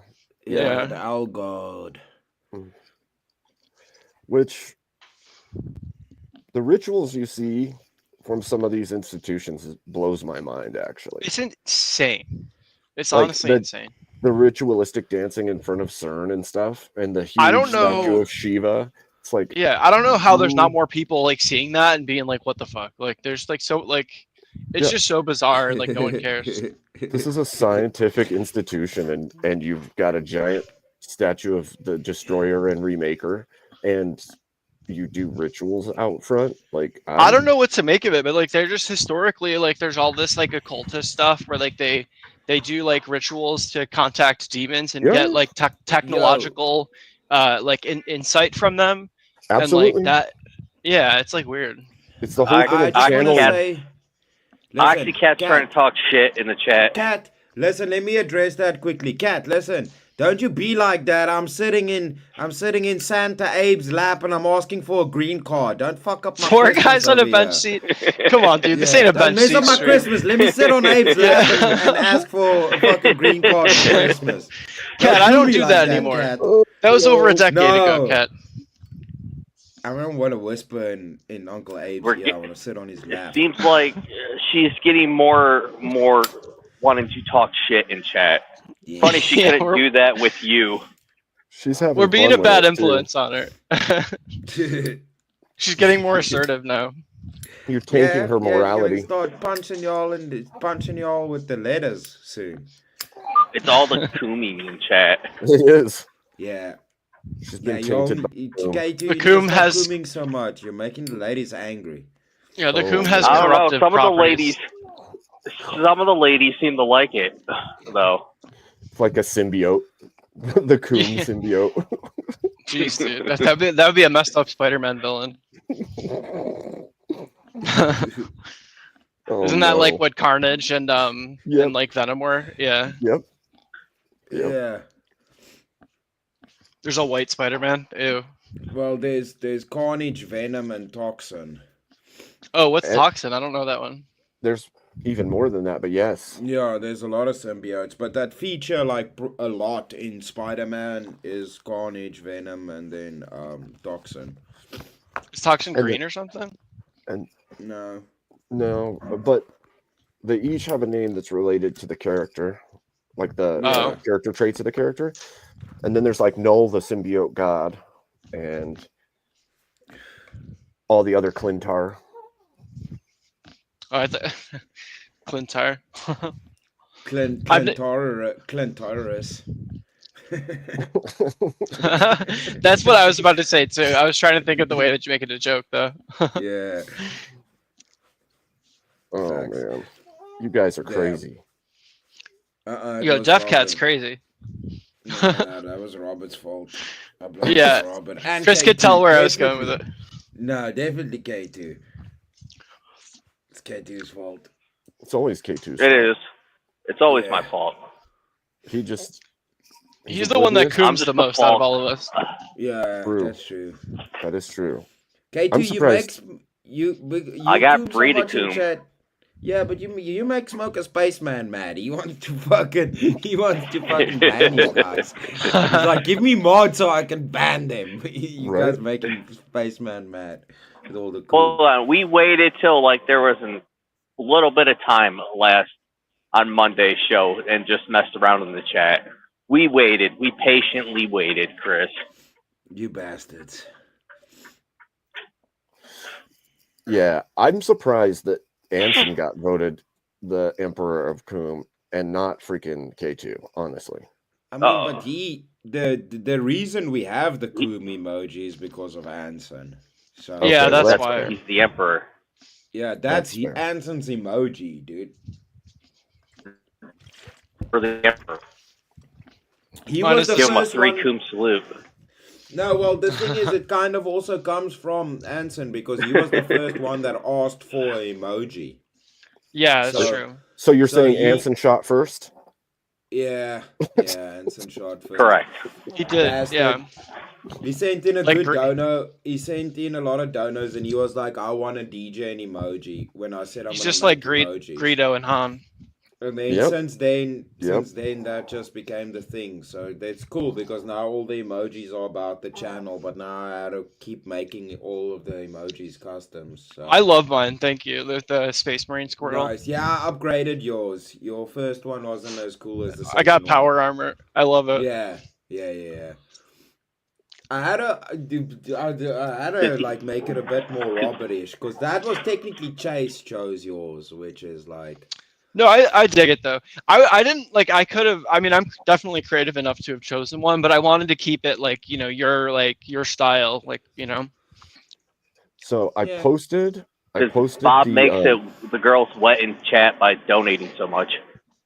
Yeah, the owl god. Which the rituals you see from some of these institutions blows my mind, actually. It's insane. It's Like, honestly insane. The ritualistic dancing in front of CERN and stuff, and the huge I don't statue know. of Shiva. It's like, Yeah, I don't know how there's not more people like seeing that and being like, "What the fuck?" Like, there's like so like, it's Yeah. just so bizarre. Like, no one cares. this is a scientific institution, and you've got a giant statue of the Destroyer and Remaker, and you do rituals out front. Like, I don't know what to make of it, but like, they're just historically like, there's all this like occultist stuff where like they do like rituals to contact demons and get like technological like insight from them. Absolutely. And like that, yeah, it's like weird. It's the whole thing of channel. Oxy Cat's trying to talk shit in the chat. Cat, listen, let me address that quickly. Cat, listen. Don't you be like that. I'm sitting in Santa Abe's lap and I'm asking for a green card. Don't fuck up my Four Christmas guys on a over bench here. seat. Come on, dude. This ain't a bench Don't seat. mess up my stream. Christmas. Let me sit on Abe's lap and ask for a fucking green card for Christmas. Cat, I don't me do like that anymore. Cat. That was over a decade ago, Cat. I don't want to whisper in Uncle Abe's ear. I want to sit on his lap. Seems like she's getting more wanting to talk shit in chat. Funny she Yeah, couldn't do that with you. She's having We're being fun a with bad it, influence on her. She's getting more assertive now. You're taking her morality. He's gonna start punching y'all with the letters soon. It's all the Kumi in chat. It is. Yeah. She's Yeah, been y'all, tainted by The Coom has cooming so much. You're making the ladies angry. Yeah, the Coom has I don't know. corruptive Some properties. of the ladies seem to like it, though. It's like a symbiote. The Coom symbiote. Jeez, dude, that would be a messed up Spider-Man villain. Oh, Isn't that like no. what Carnage and Yep. and like Venom were? Yeah. Yep. Yeah. There's a white Spider-Man. Ew. Well, there's Carnage, Venom, and Toxin. Oh, what's And Toxin? I don't know that one. there's even more than that, but yes. Yeah, there's a lot of symbiotes, but that feature like a lot in Spider-Man is Carnage, Venom, and then Toxin. Is Toxin And green or something? And No. no, but they each have a name that's related to the character, like the Oh. character traits of the character. And then there's like Null, the symbiote god, and all the other Clintar. Oh, I thought Clintar. Clintaurus. That's what I was about to say too. I was trying to think of the way that you make it a joke though. Yeah. Oh Facts. man, you guys are Yeah. crazy. Yo, Death Cat's crazy. No, that was Robert's fault. I blame Yeah, Robert. And Chris could K2, tell where I was going with it. definitely. No, definitely K2. It's K2's fault. It's always K2's. It is. It's always Yeah. my fault. He just. He's the one that oblivious. cooms the most out of all of us. Yeah, True. that's true. That is true. K2, I'm you surprised. make you I got coom so free to much in coom. chat. Yeah, but you make Smoker Spaceman mad. He wants to fucking ban you guys. He's like, give me mods so I can ban them. You Right. guys making Spaceman mad with all the cool. Hold on. We waited till like there was a little bit of time last on Monday's show and just messed around in the chat. We waited. We patiently waited, Chris. You bastards. Yeah, I'm surprised that Ansem got voted the Emperor of Coom and not freaking K2, honestly. I mean, but the reason we have the coom emoji is because of Anson. So Yeah, Okay, well, that's why. He's the emperor. yeah, That's fair. Anson's emoji, dude. For the emperor. He Mine was is the Give him a first 3 one. coom salute. No, well, the thing is, it kind of also comes from Anson because he was the first one that asked for an emoji. Yeah, that's So- true. So you're So saying he- Anson shot first? Yeah, Anson shot first. Correct. He did. Bastard. Yeah. He sent in a Like good Br- dono. He sent in a lot of donos, and he was like, "I want a DJ and emoji." When I said I'm He's gonna just like make emojis. Greedo and Han. And then Yep. since then, Yep. that just became the thing. So that's cool because now all the emojis are about the channel, but now I had to keep making all of the emojis customs. So. I love mine. Thank you. The Space Marine Squirtle. Nice. Yeah, I upgraded yours. Your first one wasn't as cool as the second I got one. power armor. I love it. Yeah. I had to like make it a bit more Robert-ish because that was technically Chase chose yours, which is like. No, I dig it though. I didn't like. I could have. I mean, I'm definitely creative enough to have chosen one, but I wanted to keep it like your style, like So I Yeah. posted. Bob the, makes the girls wet in chat by donating so much.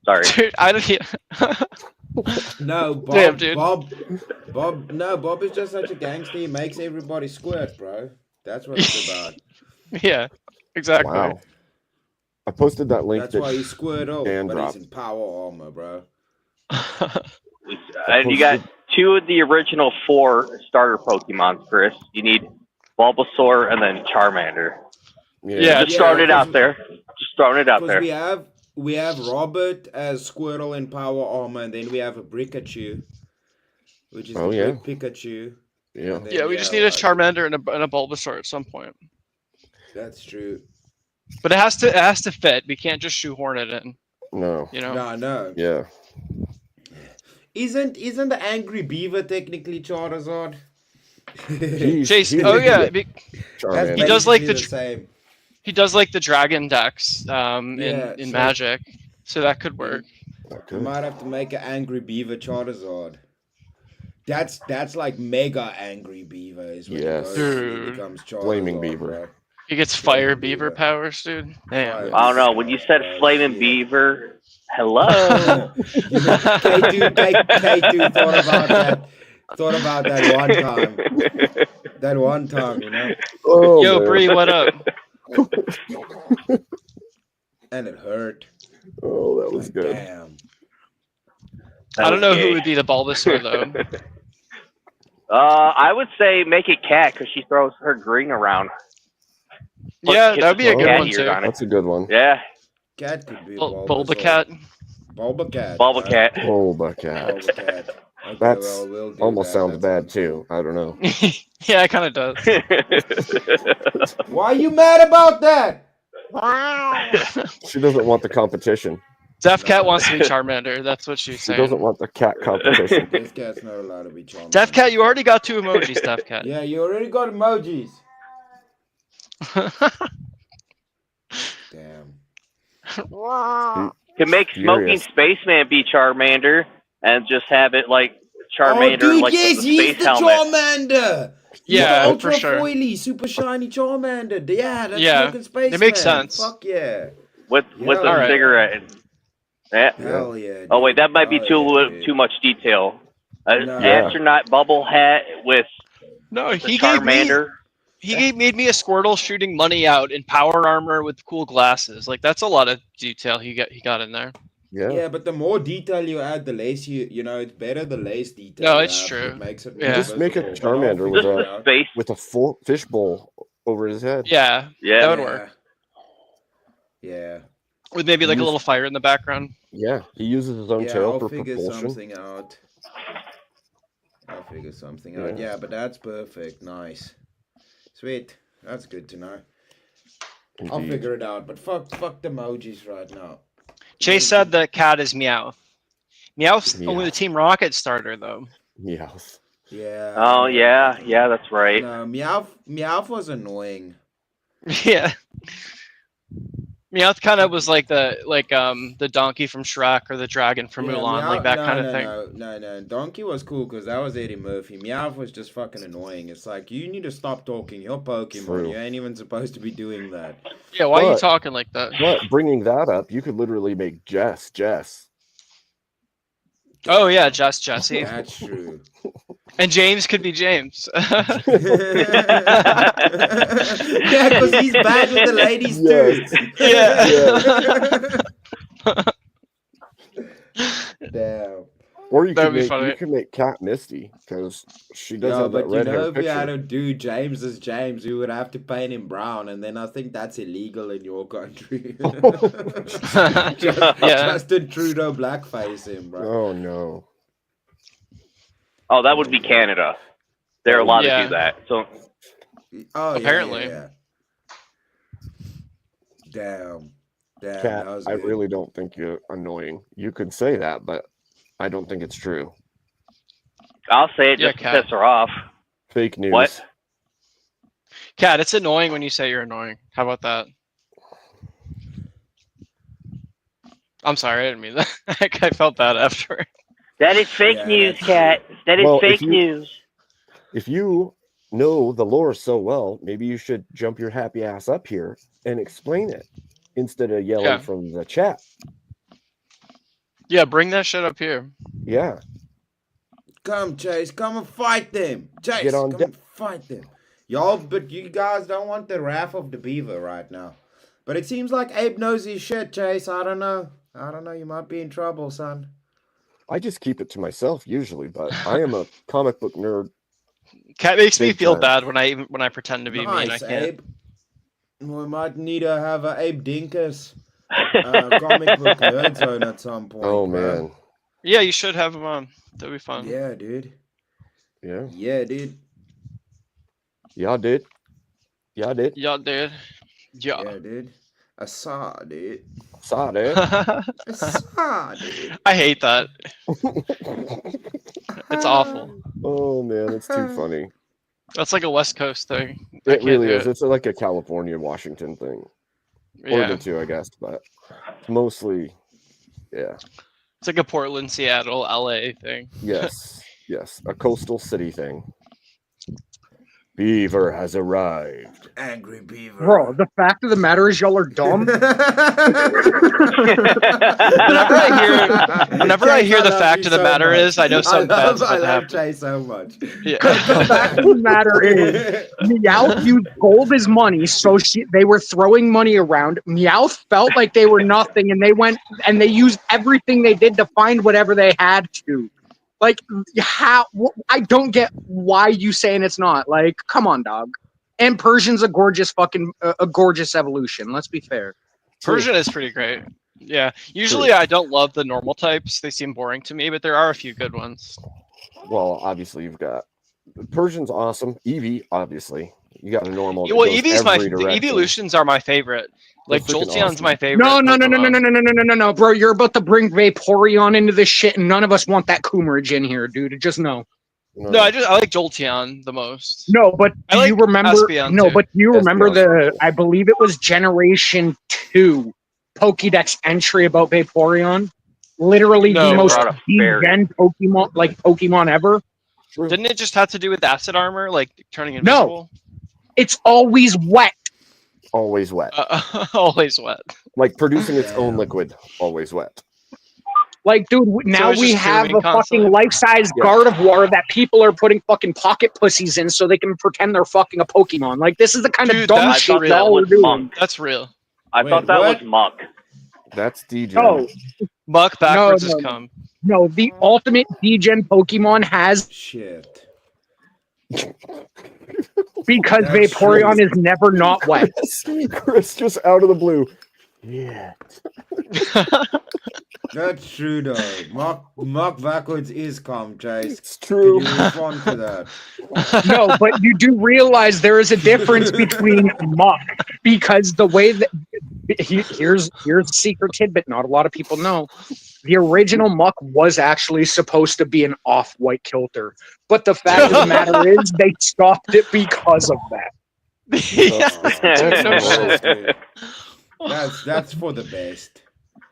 Sorry. Dude, I don't. No, Bob. Damn, dude. Bob is just such a gangster. He makes everybody squirt, bro. That's what it's about. Yeah, exactly. Wow. I posted that link That's that why he squirt off, Dan but dropped. he's in power armor, bro. And you got 2 of the original 4 starter Pokemon, Chris. You need Bulbasaur and then Charmander. Yeah, Just throwing it out there. Just throwing it out Because there. we have Robert as Squirtle in power armor, and then we have a Pikachu, which is Oh, a yeah. big Pikachu. Yeah. And then Yeah, we just need a Charmander and a Bulbasaur at some point. That's true. But it has to fit. We can't just shoehorn it in. No. You know. No. Yeah. Isn't the Angry Beaver technically Charizard? Chase. Oh yeah. Charmander. He does like basically the same. He does like the dragon decks in Yeah, so- Magic, so that could work. We might have to make an Angry Beaver Charizard. That's like mega Angry Beaver is when Yes. he goes, Dude. he becomes Charizard. Flaming Beaver. bro. He gets fire beaver powers, dude. Damn. I don't know. When you said Flaming Beaver, hello. K2 thought about that one time. That one time, you know. Oh, Yo, man. Bree, what up? And it hurt. Oh, that was Like, good. damn. I don't know who would be the Bulbasaur though. I would say make it Cat because she throws her green around. Yeah, that'd be a good cat one ears too. on it. That's a good one. Yeah, Cat could be Bulbacat. Bulbacat. Bulbacat. Bulbacat. Bulbacat. Okay, That's well, we'll do almost that. sounds That bad sounds too. I don't know. Yeah, it kind of does. Why are you mad about that? She doesn't want the competition. Deaf Cat wants to be Charmander. That's what she's She saying. doesn't want the cat competition. This cat's not allowed to be Charmander. Deaf Cat, you already got 2 emojis, Deaf Cat. Yeah, you already got emojis. Damn. Can make Smoking Furious. Spaceman be Charmander and just have it like Charmander, Oh, dude, like yes, the he's space the helmet. Charmander. Yeah, the for ultra sure. foily, super shiny Charmander. Yeah, that's Yeah, Smoking Spaceman. it makes sense. Fuck yeah. With Yeah, the alright. cigarette. Yeah. Hell yeah. Dude. Oh wait, that might be Dude. too much detail. No. Astronaut bubble hat with No, the he gave me Charmander. made me a Squirtle shooting money out in power armor with cool glasses. Like that's a lot of detail he got in there. Yeah. Yeah, but the more detail you add, the less you know, it's better the less detail. No, you it's have. true. It makes it Yeah. more Just make a visible. But I'll Charmander with figure it a out. Space. with a fish bowl over his head. Yeah, Yeah. that would work. Yeah. With maybe like a little fire in the background. Yeah, he uses his own Yeah, tail I'll for figure propulsion. something out. I'll figure something out. Yeah, but that's perfect. Nice. Sweet. That's good to know. I'll Indeed. figure it out. But fuck the emojis right now. Chase said the cat is Meowth. Meowth's Meowth. only the Team Rocket starter though. Meowth. Yeah. Oh yeah, that's right. No, Meowth was annoying. Yeah. Meowth kind of was like the donkey from Shrek or the dragon from Mulan, like that kind of thing. No. Donkey was cool because that was Eddie Murphy. Meowth was just fucking annoying. It's like, you need to stop talking. You're Pokemon. True. You ain't even supposed to be doing that. Yeah, why are you But- talking like that? But bringing that up, you could literally make Jess. Oh yeah, Jesse. That's true. And James could be James. Yeah, because he's bad with the ladies too. Yeah. Damn. Or you That'd could be funny. make Cat Misty because she does Yeah, have that but you red know, hair if you had picture. to do James as James, you would have to paint him brown, and then I think that's illegal in your country. Justin Trudeau blackface him, bro. Oh no. Oh, that would be Canada. They're allowed Yeah. to do that. So Oh, Apparently. Yeah. Damn. Cat, that was I good. really don't think you're annoying. You could say that, but I don't think it's true. I'll say it Yeah, just to Cat. piss her off. Fake news. What? Cat, it's annoying when you say you're annoying. How about that? I'm sorry, I didn't mean that. I felt bad after. That is fake Yeah, news, that's Cat. That is Well, if fake you- news. If you know the lore so well, maybe you should jump your happy ass up here and explain it instead of yelling Yeah. from the chat. Yeah, bring that shit up here. Yeah. Come, Chase, come and fight them. Chase, Get on come deck. and fight them. Y'all, but you guys don't want the wrath of the beaver right now. But it seems like Abe knows his shit, Chase. I don't know. You might be in trouble, son. I just keep it to myself usually, but I am a comic book nerd. Cat makes me Big feel time. bad when I pretend to be mean. I Nice, can't. Abe. We might need to have a Abe Dinkus comic book nerd zone at some point. Oh bro. man. Yeah, you should have him on. That'd be fun. Yeah, dude. Yeah. Yeah, dude. Yeah, dude. Yeah, dude. Yeah, dude. Yeah. Yeah, dude. I saw, dude. Saw dude. I saw, dude. I hate that. It's awful. Oh man, it's too funny. That's like a West Coast thing. I It can't really do is. it. It's like a California, Washington thing. Yeah. Oregon too, I guess, but mostly, yeah. It's like a Portland, Seattle, LA thing. Yes. Yes. A coastal city thing. Beaver has arrived. Angry beaver. Bro, the fact of the matter is y'all are dumb. Whenever I hear the fact of the matter is, I know something bad's about to happen. Chase so much. Yeah. The fact of the matter is, Meowth used gold as money, so they were throwing money around. Meowth felt like they were nothing, and they went and they used everything they did to find whatever they had to. Like, how? I don't get why you saying it's not. Like, come on, dog. And Persian's a gorgeous a gorgeous evolution. Let's be fair. Persian is pretty great. Yeah. Usually I don't love the normal types. They seem boring to me, but there are a few good ones. Well, obviously you've got Persian's awesome. Eevee, obviously. You got a normal. Well, Eevee's the evolutions are my favorite. Like Jolteon's my favorite. No, bro. You're about to bring Vaporeon into this shit, and none of us want that Coomerage in here, dude. Just know. No, I like Jolteon the most. No, but do you remember? Espeon No, too. but do you remember Espeon's I believe it was Generation 2 Pokédex entry about Vaporeon. Literally No, the most brought a fairy. gen Pokemon ever. Didn't it just have to do with acid armor, like turning invisible? No, it's always wet. Always wet. Always wet. Like producing its own liquid. Always wet. Like, dude, now it's we just have grooming a fucking constantly? life-size Gardevoir that people are putting fucking pocket pussies in so they can pretend they're fucking a Pokemon. Like, this is the kind of Dude, dumb that's shit real. y'all are doing. That's real. I thought that was Muck. That's DJ. No, Muck backwards no, has no. come. no, the ultimate D-Gen Pokemon has Shit. because That's Vaporeon true. is never not wet. Chris just out of the blue. Yeah. That's true though. Mark backwards is calm, Chase. It's true. Can you respond to that? No, but you do realize there is a difference between Muck because the way that here's a secret tidbit not a lot of people know. The original Muck was actually supposed to be an off-white kilter, but the fact of the matter is they stopped it because of that. That's for the best.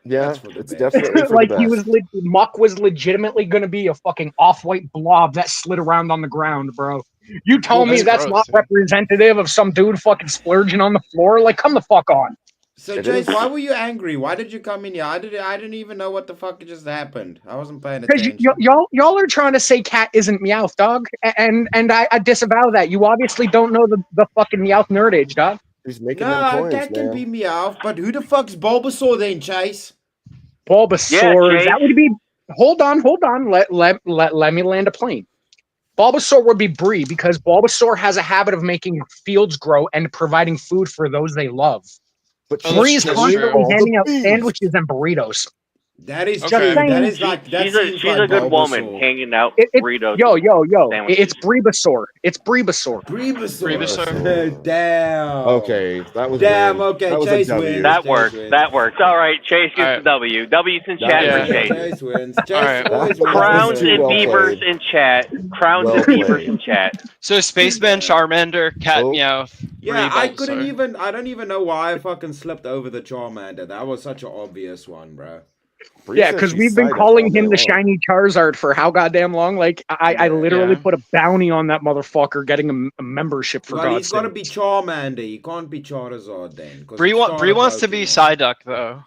Yeah, That's for the it's best. definitely for Like the he best. was, Muck was legitimately going to be a fucking off-white blob that slid around on the ground, bro. You tell me That's that's gross, not dude. representative of some dude fucking splurging on the floor? Like, come the fuck on. So, It Chase, is. why were you angry? Why did you come in here? I didn't even know what the fuck just happened. I wasn't paying Because attention. y'all are trying to say Cat isn't Meowth, dog, and I disavow that. You obviously don't know the fucking Meowth nerdage, dog. He's making them No, coins, Cat can man. be Meowth, but who the fuck's Bulbasaur then, Chase? Bulbasaur, Yeah, Jake. that would be. Hold on. Let me land a plane. Bulbasaur would be Bree because Bulbasaur has a habit of making fields grow and providing food for those they love. But Bree is that's constantly true. handing out Beast. sandwiches and burritos. That is Okay. true. Just That saying. is like that She's a seems she's like a good Bulbasaur. woman hanging out It- burritos. Yo, sandwiches. it's Breebasaur. It's Breebasaur. Breebasaur. Damn. Okay, that was Damn. weird. Okay, That was Chase a W. wins. That Chase works. wins. That works. All right, Chase gets All the W. W's in chat Yeah. for Chase. Chase wins. Chase Alright. always That wins. Crowns too and well beavers played. in chat. Crowns Well and beavers played. in chat. So Spaceman, Charmander, Cat Oh. Meowth. Yeah, Bree, I couldn't Bulbasaur. even. I don't even know why I fucking slipped over the Charmander. That was such an obvious one, bro. Bree Yeah, said because she's we've been Psyduck calling all day him the long. shiny Charizard for how goddamn long? Like, I literally Yeah. put a bounty on that motherfucker getting a membership for Well, God's he's got to sake. be Charmander. He can't be Charizard then. 'cause Bree, it's Bree starter wants to be Pokemon. Psyduck though.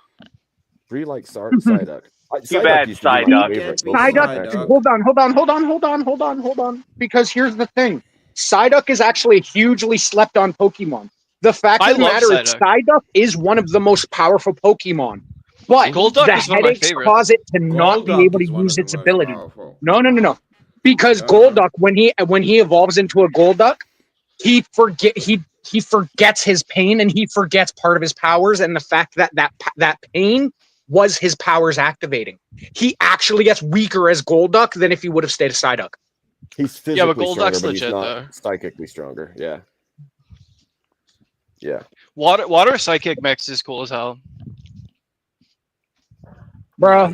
Bree likes Psyduck. Too bad used to be my Psyduck. favorite Psyduck. Pokemon, Psyduck, actually. hold on. Because here's the thing. Psyduck is actually a hugely slept on Pokemon. The fact I of the love matter is Psyduck is one of the most powerful Pokemon. But Golduck the is one of my headaches favorites. cause it to not be Golduck able to is one use of the its most ability. powerful. No. Because Golduck, when he evolves into a Golduck, he forgets his pain and he forgets part of his powers and the fact that pain was his powers activating. He actually gets weaker as Golduck than if he would have stayed a Psyduck. He's physically Yeah, but Golduck's stronger, but legit, he's not though. psychically stronger. Yeah. Yeah. Water Psychic mix is cool as hell. Bro,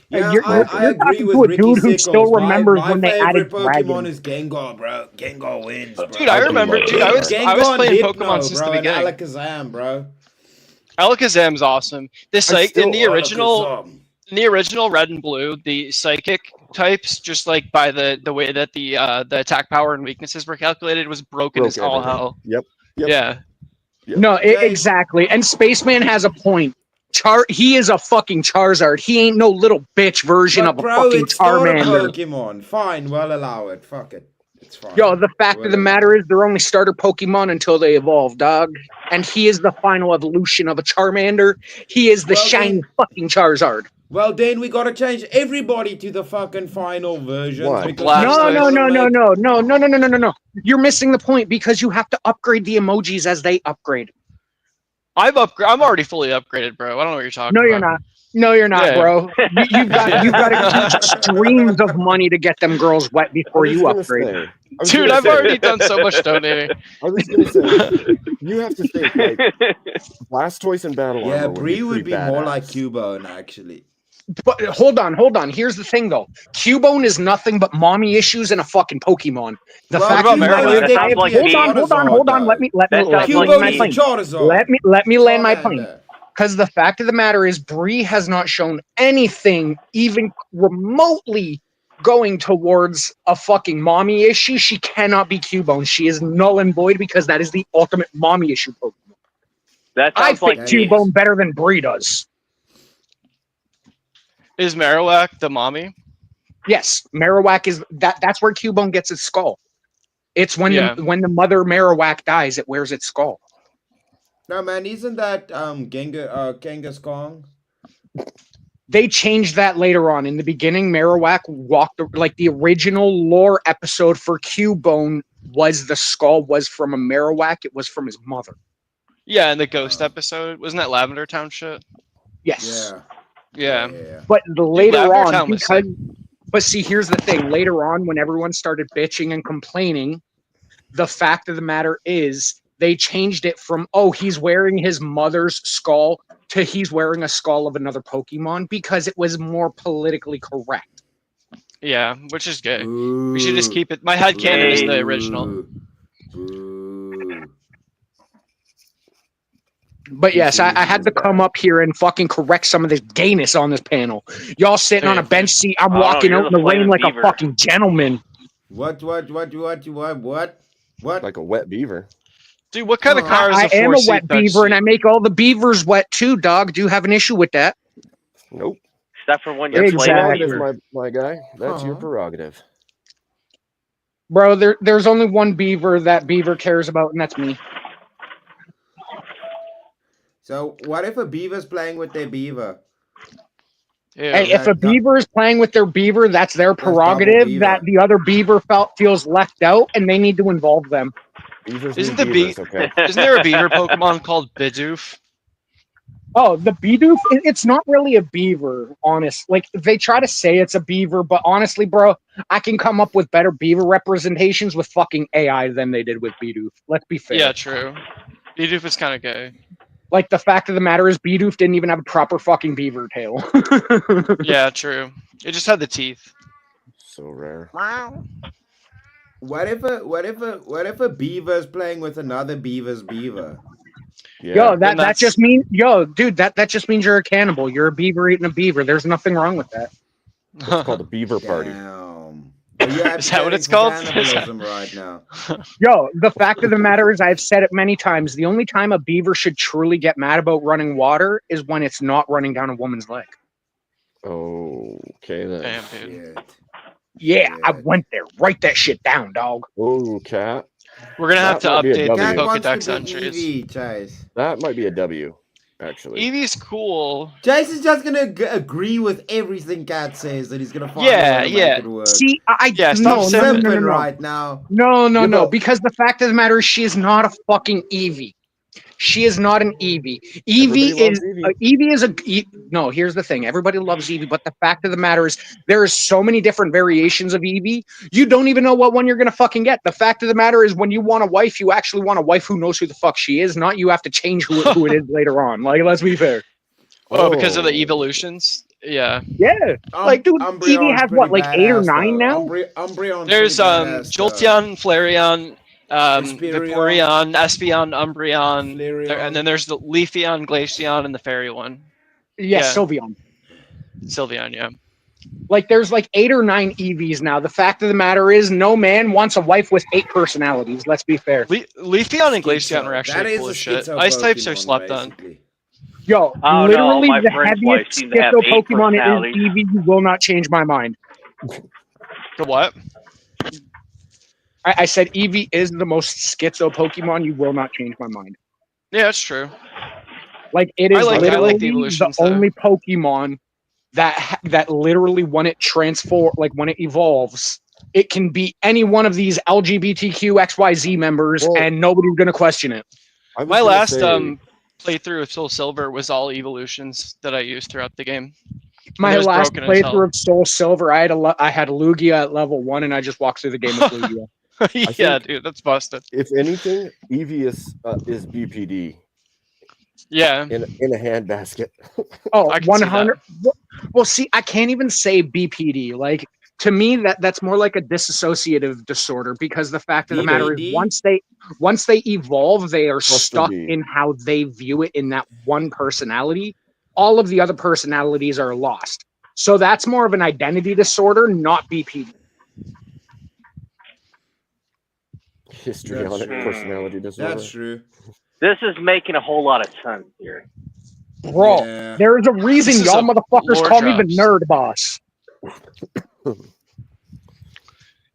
Yeah, you're I agree talking with to a Ricky dude who Sickles. still remembers my when they favorite added Pokemon Dragon. is Gengar, bro. Gengar wins, bro. Dude, I remember. Dude, I was Gengar playing and Pokemon Hypno, since bro, the and beginning. Alakazam, bro. Alakazam's awesome. The psych in the original Alakazam. in the original Red and Blue, the Psychic types, just like by the way that the attack power and weaknesses were calculated, was broken as all everything. hell. Yep. Yeah. No, exactly. And Spaceman has a point. He is a fucking Charizard. He ain't no little bitch version of a Bro, fucking it's not a Charmander. Pokemon. Fine, we'll allow it. Fuck it. It's fine. Yo, the fact of the matter is they're only starter Pokemon until they evolve, dog. And he is the final evolution of a Charmander. He is the shiny fucking Charizard. Well, then we gotta change everybody to the fucking final versions. Why? No. You're missing the point because you have to upgrade the emojis as they upgrade. I'm already fully upgraded, bro. I don't know what you're talking No, about. you're not. No, you're not, Yeah. bro. You've got to use streams of money to get them girls wet before you upgrade. Dude, I've already done so much donating. I was gonna say, you have to think like Blastoise and Battle Yeah, Armor Bree would pretty be more badass. like Cubone, actually. But hold on. Here's the thing, though. Cubone is nothing but mommy issues and a fucking Pokemon. The Well, fact Cubone that is definitely hold on. Let me land my plane. Let me land my plane. Because the fact of the matter is, Bree has not shown anything even remotely going towards a fucking mommy issue. She cannot be Cubone. She is null and void because that is the ultimate mommy issue Pokemon. That I sounds think like Cubone better than Bree does. Is Marowak the mommy? Yes, Marowak is that's where Cubone gets its skull. It's when Yeah. when the mother Marowak dies, it wears its skull. No, man, isn't that Kangaskong? They changed that later on. In the beginning, Marowak walked like the original lore episode for Cubone was the skull was from a Marowak. It was from his mother. Yeah, in the ghost episode. Wasn't that Lavender Town shit? Yes. Yeah. But later Lavender on, Town was because but see, here's the thing. Later on, when everyone started bitching and complaining, the fact of the matter is they changed it from, oh, he's wearing his mother's skull to he's wearing a skull of another Pokemon because it was more politically correct. Yeah, which is good. We should just keep it. My headcanon is the original. But yes, I had to come up here and fucking correct some of this gayness on this panel. Y'all sitting on a bench seat. I'm walking out in the rain like a fucking gentleman. What? Like a wet beaver. Dude, what kind of car is I a am a four-seat wet bench beaver, and seat? I make all the beavers wet too, dog. Do you have an issue with that? Nope. Except for when you're That's your playing prerogative, my guy. That's your prerogative. Bro, there's only one beaver that beaver cares about, and that's me. So, what if a beaver's playing with their beaver? Hey, if a beaver is playing with their beaver, that's their prerogative. beaver. That the other beaver feels left out, and they need to involve them. Beavers Isn't need the beavers, okay? Isn't there a beaver Pokemon called Bidoof? Oh, the Bidoof, it's not really a beaver, honest. Like, they try to say it's a beaver, but honestly, bro, I can come up with better beaver representations with fucking AI than they did with Bidoof. Let's be fair. Yeah, true. Bidoof is kind of gay. Like, the fact of the matter is, Bidoof didn't even have a proper fucking beaver tail. Yeah, true. It just had the teeth. So rare. Wow. What if a beaver's playing with another beaver's beaver? Yeah. Yo, that just means, dude, that just means you're a cannibal. You're a beaver eating a beaver. There's nothing wrong with that. It's called a beaver party. Is that what it's called? Cannibalism right now. Yo, the fact of the matter is, I've said it many times. The only time a beaver should truly get mad about running water is when it's not running down a woman's leg. Okay then. Damn, dude. Yeah, I went there. Write that shit down, dog. Oh, cat. We're gonna have to That might be a update the W. Pokedex entries. That might be a W, actually. Eevee's cool. Jason's just gonna agree with everything Cat says, that he's gonna find Yeah, a way to yeah. make it work. See, Stop simping no. right now. No, because the fact of the matter is, she is not a fucking Eevee. She is not an Eevee. Eevee is no, here's the thing. Everybody loves Eevee, but the fact of the matter is there is so many different variations of Eevee. You don't even know what one you're gonna fucking get. The fact of the matter is when you want a wife, you actually want a wife who knows who the fuck she is, not you have to change who it is later on. Like, let's be fair. Oh, because of the evolutions? Yeah. Yeah. Like, dude, Eevee has what, like 8 or 9 now? There's Jolteon, Flareon, Vaporeon, Espeon, Umbreon, and then there's the Leafeon, Glaceon, and the fairy one. Yes, Sylveon. Sylveon, yeah. Like there's like 8 or 9 EVs now. The fact of the matter is, no man wants a wife with 8 personalities. Let's be fair. Leafeon and Glaceon are That actually is cool a as shit. schizo Ice types are Pokemon, slept on. basically. Yo, Oh, no, literally my the friend's wife heaviest seemed to have schizo 8 Pokemon is personalities. Eevee. You will not change my mind. The what? I said Eevee is the most schizo Pokemon. You will not change my mind. Yeah, that's true. Like it is I like literally the evolutions, the though. only Pokemon that literally when it when it evolves, it can be any one of these LGBTQ XYZ members, and nobody's gonna question it. My last playthrough of Soul Silver was all evolutions that I used throughout the game. And My it was last broken as hell. playthrough of Soul Silver, I had a Lugia at level 1, and I just walked through the game with Lugia. Yeah, dude, that's busted. If anything, Eevee is BPD. Yeah. In a handbasket. Oh, I can see that. 100. Well, see, I can't even say BPD. Like to me, that's more like a dissociative disorder because the fact of the matter is, once they evolve, they are stuck in how they view it in that one personality. All of the other personalities are lost. So that's more of an identity disorder, not BPD. Histrionic personality disorder. That's true. This is making a whole lot of sense here. Bro, there is a reason This is y'all a motherfuckers lore call me the drops. nerd boss.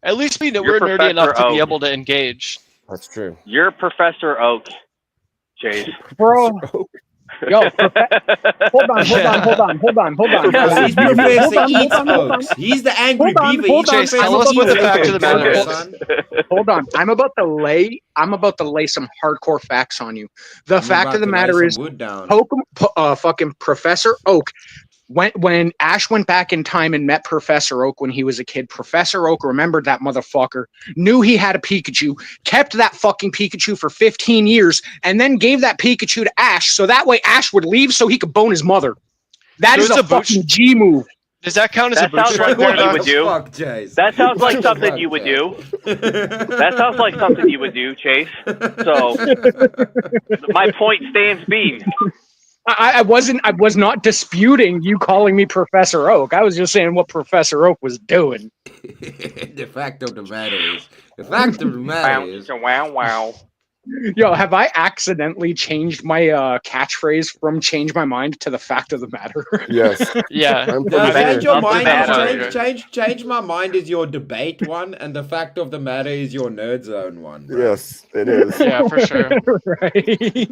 At least we know You're we're nerdy enough Professor to be Oak. able to engage. That's true. You're Professor Oak, Chase. Bro. Yo, hold on. He's Professor Eats Oaks. He's the angry beaver. Hold on. Tell us what the fact of the matter is. Hold on. I'm about to lay some hardcore facts on you. The fact of the matter is, fucking Professor Oak. When Ash went back in time and met Professor Oak when he was a kid, Professor Oak remembered that motherfucker, knew he had a Pikachu, kept that fucking Pikachu for 15 years, and then gave that Pikachu to Ash so that way Ash would leave so he could bone his mother. That is a fucking G move. Does that count as a bootstrap bootstrap like something you would paradox? do. That sounds like something you would do. That sounds like something you would do, Chase. So my point stands being. I was not disputing you calling me Professor Oak. I was just saying what Professor Oak was doing. The fact of the matter is. Wow. Yo, have I accidentally changed my catchphrase from "change my mind" to the fact of the matter? Yes. Yeah. Change your mind. Change my mind is your debate one, and the fact of the matter is your nerd zone one. Bro. Yes, it is. Yeah, for sure. Right.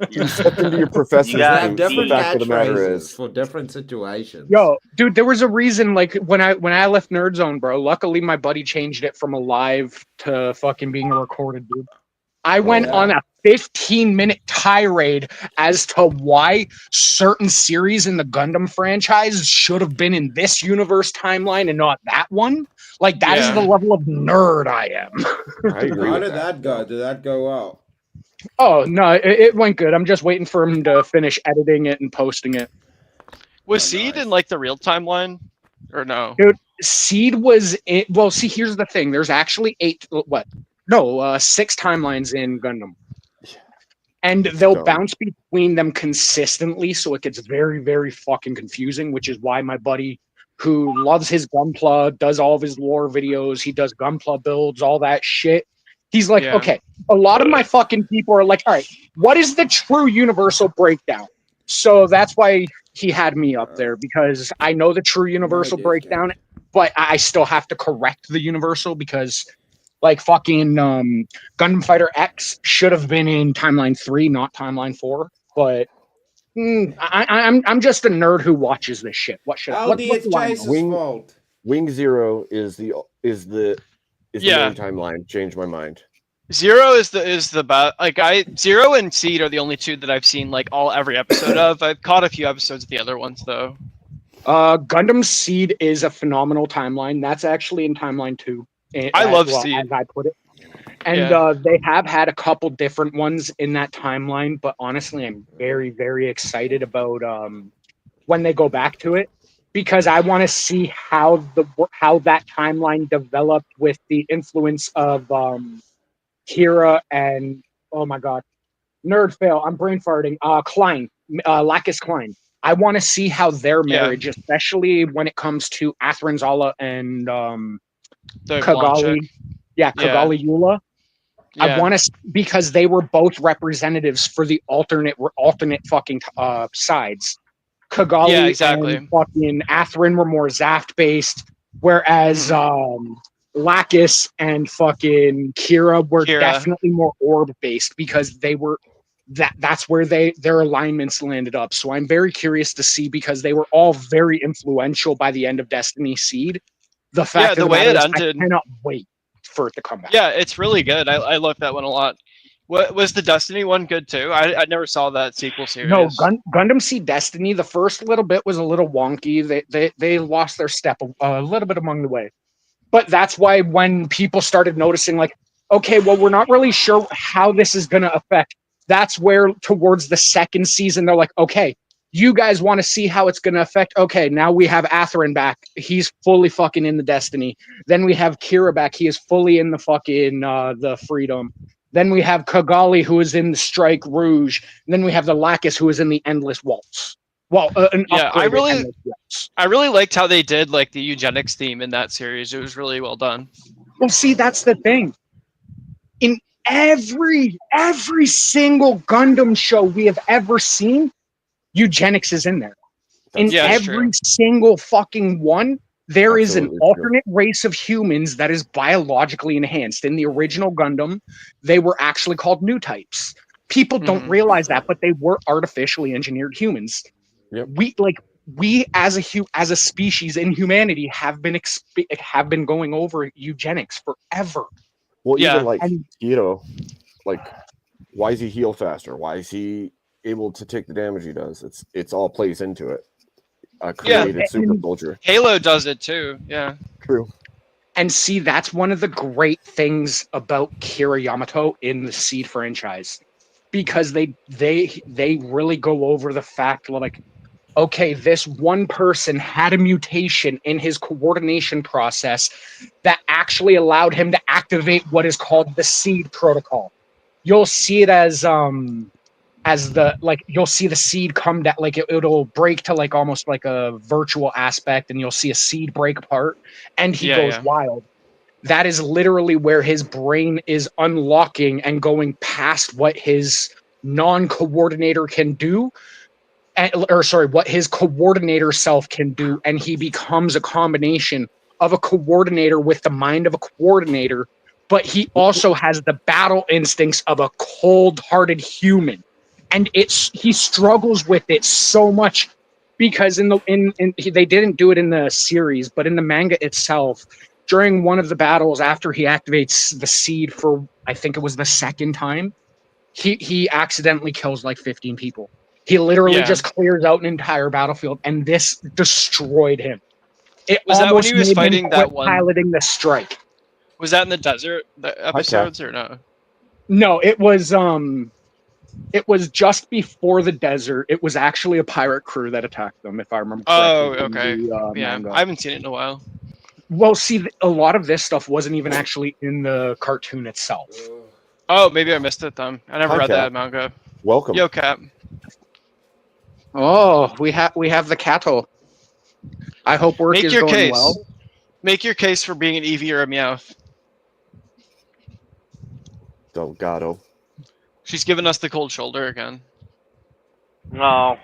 You step into your professor's You have boots. different The fact of the matter catchphrases is. for different situations. Yo, dude, there was a reason. Like when I left Nerd Zone, bro. Luckily, my buddy changed it from a live to fucking being a recorded, dude. I went on a 15-minute tirade as to why certain series in the Gundam franchise should have been in this universe timeline and not that one. Like that is the level of nerd I am. I agree. How with did that go? Did that go well? Oh no, it went good. I'm just waiting for him to finish editing it and posting it. Was Seed in like the real timeline, or no? Dude, Seed was in. Well, see, here's the thing. There's actually 6 timelines in Gundam. And they'll bounce between them consistently, so it gets very, very fucking confusing, which is why my buddy, who loves his Gunpla, does all of his lore videos, he does Gunpla builds, all that shit. He's like, okay, a lot of my fucking people are like, all right, what is the true universal breakdown? So that's why he had me up there, because I know the true universal breakdown, but I still have to correct the universal because... Like fucking Gundam Fighter X should have been in timeline 3, not timeline 4. But I'm just a nerd who watches this shit. What should Aldi, it's Chase's fault. Wing Zero is the main timeline. Change my mind. Zero is the Zero and Seed are the only two that I've seen like every episode of. I've caught a few episodes of the other ones though. Gundam Seed is a phenomenal timeline. That's actually in timeline 2. I love Seed, as I put it. And they have had a couple different ones in that timeline, but honestly, I'm very, very excited about when they go back to it, because I want to see how that timeline developed with the influence of Kira and oh my god, nerd fail. I'm brain farting. Klein, Lacus Klein. I want to see how their marriage, especially when it comes to Athrinzala and The blonde chick. Kigali. Yeah, Kigali Eula. I Yeah. want to, because they were both representatives for the alternate fucking sides. Kigali Yeah, exactly. and fucking Atherin were more Zaft based, whereas Lacus and fucking Kira were definitely more Orb based, because they were that's where their alignments landed up. So I'm very curious to see, because they were all very influential by the end of Destiny Seed. The fact the of the way matter it is, ended. I cannot wait for it to come back. Yeah, it's really good. I love that one a lot. What was the Destiny one good too? I never saw that sequel series. No, Gundam Seed Destiny. The first little bit was a little wonky. They lost their step a little bit along the way, but that's why when people started noticing, like, okay, well, we're not really sure how this is going to affect. That's where towards the second season they're like, okay, you guys want to see how it's going to affect. Okay, now we have Atherin back. He's fully fucking in the Destiny. Then we have Kira back. He is fully in the fucking the Freedom. Then we have Kigali, who is in the Strike Rouge. And then we have the Lacus, who is in the Endless Waltz. Well, an upgraded Endless Waltz. I really liked how they did like the eugenics theme in that series. It was really well done. Well, see, that's the thing. In every single Gundam show we have ever seen, eugenics is in there. In every single fucking one, there is an alternate race of humans that is biologically enhanced. In the original Gundam, they were actually called new types. People don't realize that, but they were artificially engineered humans. Yep. We as a species in humanity have been going over eugenics forever. Well, even like like, why is he heal faster? Why is he able to take the damage he does? It's all plays into it. Created super soldier. Halo does it too. Yeah. True. And see, that's one of the great things about Kira Yamato in the Seed franchise, because they really go over the fact, like, okay, this one person had a mutation in his coordination process that actually allowed him to activate what is called the Seed protocol. You'll see it as you'll see the seed come down, like it'll break to like almost like a virtual aspect, and you'll see a seed break apart, and he goes wild. That is literally where his brain is unlocking and going past what his non-coordinator can do, what his coordinator self can do, and he becomes a combination of a coordinator with the mind of a coordinator, but he also has the battle instincts of a cold-hearted human. And he struggles with it so much, because they didn't do it in the series, but in the manga itself, during one of the battles after he activates the seed for, I think it was the second time, he accidentally kills like 15 people. He literally just clears out an entire battlefield, and this destroyed him. It was that when he was made fighting him that quit one piloting the strike? Was that in the desert episodes or no? No, it was just before the desert. It was actually a pirate crew that attacked them, if I remember correctly. Oh, okay. Yeah, I haven't seen it in a while. Well, see, a lot of this stuff wasn't even actually in the cartoon itself. Oh, maybe I missed it then. I never read that manga. Welcome. Yo, Cap. Oh, we have the cattle. I hope work is going well. Make your case for being an Eevee or a Meowth. Delgado. She's giving us the cold shoulder again. No.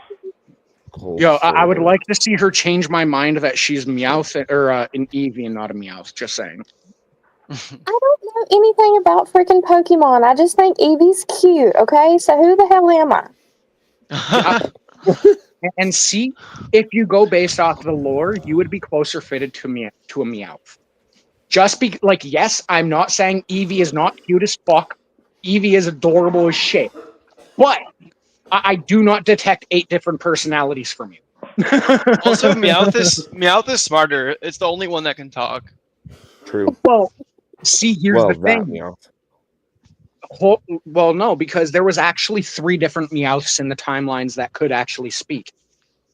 I would like to see her change my mind that she's Meowth or an Eevee and not a Meowth. Just saying. I don't know anything about freaking Pokemon. I just think Eevee's cute. Okay, so who the hell am I? And see, if you go based off the lore, you would be closer fitted to a Meowth. Just yes, I'm not saying Eevee is not cute as fuck. Eevee is adorable as shit. But I do not detect 8 different personalities from you. Also, Meowth is smarter. It's the only one that can talk. True. Well, see, here's the thing. Well, no, because there was actually 3 different Meowths in the timelines that could actually speak.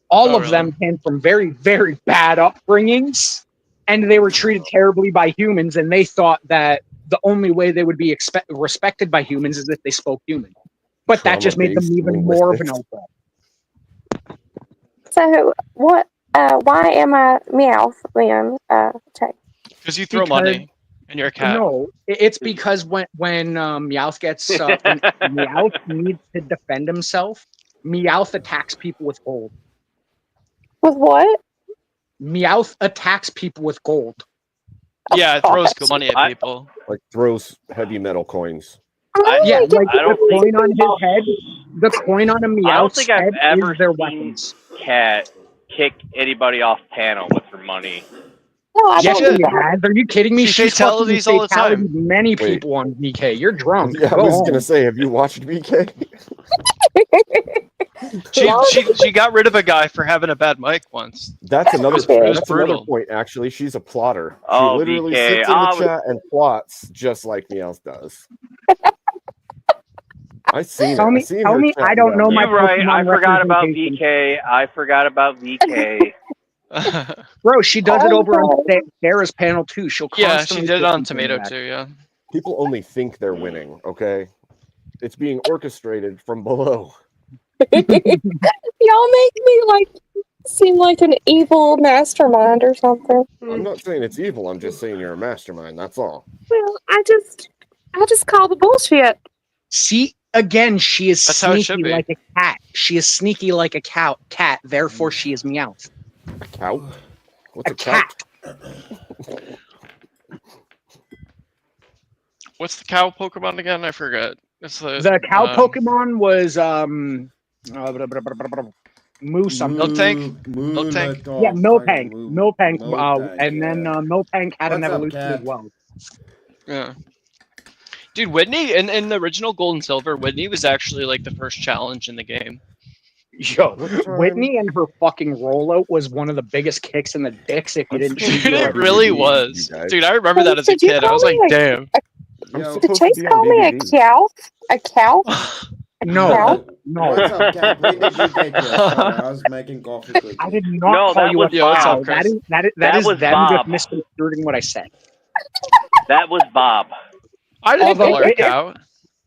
All of them came from very, very bad upbringings, and they were treated terribly by humans, and they thought that the only way they would be respected by humans is if they spoke human. But that just made them even more of an outlaw. So what? Why am I Meowth then? Chase? Because you throw money and you're a cat. No, it's because when Meowth gets when Meowth needs to defend himself, Meowth attacks people with gold. With what? Meowth attacks people with gold. Yeah, it throws good money at people. Like throws heavy metal coins. Yeah, like I don't the coin think- on his head, the coin on a I don't Meowth's think I've head ever is their seen weapons. Cat kick anybody off panel with her money. No, I Yes, don't. she has. Are you kidding me? She She's fatalities fucking all the time. fatalities many Wait. people on VK. You're drunk. Yeah, I Go was home. gonna say, have you watched BK? She got rid of a guy for having a bad mic once. That's another. It was That's another brutal. point. Actually, she's a plotter. She Oh, literally BK. sits in I the was- chat and plots just like Meowth does. I've seen Tell it. me- I've seen tell her me chat I don't down know there. my You're right. I Pokemon forgot about representation. VK. I forgot about VK. Bro, she does it Oh, over on God. Sarah's panel too. She'll Yeah, constantly she did it say on something Tomato like that. too. Yeah. People only think they're winning. Okay, it's being orchestrated from below. Y'all make me like seem like an evil mastermind or something. I'm not saying it's evil. I'm just saying you're a mastermind. That's all. Well, I just call the bullshit. See, again, she is That's how it should sneaky be. like a cat. She is sneaky like a cat. Therefore, she is Meowth. A cow? What's A a cow? cat. What's the cow Pokemon again? I forget. It's The cow Pokemon was Moo something. Miltank? Miltank. Yeah, Miltank. And then Miltank had an What's up, evolution as cat? well. Yeah. Dude, Whitney in the original Gold and Silver, Whitney was actually like the first challenge in the game. Yo, Whitney and her fucking rollout was one of the biggest kicks in the dicks if you didn't shoot Dude, your it really you was. guys. Dude, I remember that as a Did you kid. I call was like, me a- damn. I'm Yo, Did supposed to Chase be on call me a DVD. cow? A cow? No, Cow? no. What's up, cat? When did you get here? Sorry, I was making coffee quickly. I did No, not call that you was a Yo, what's cow. up, That Chris? is that That is was them Bob. just misconstruing what I said. That was Bob. I didn't Although call her a it- cow.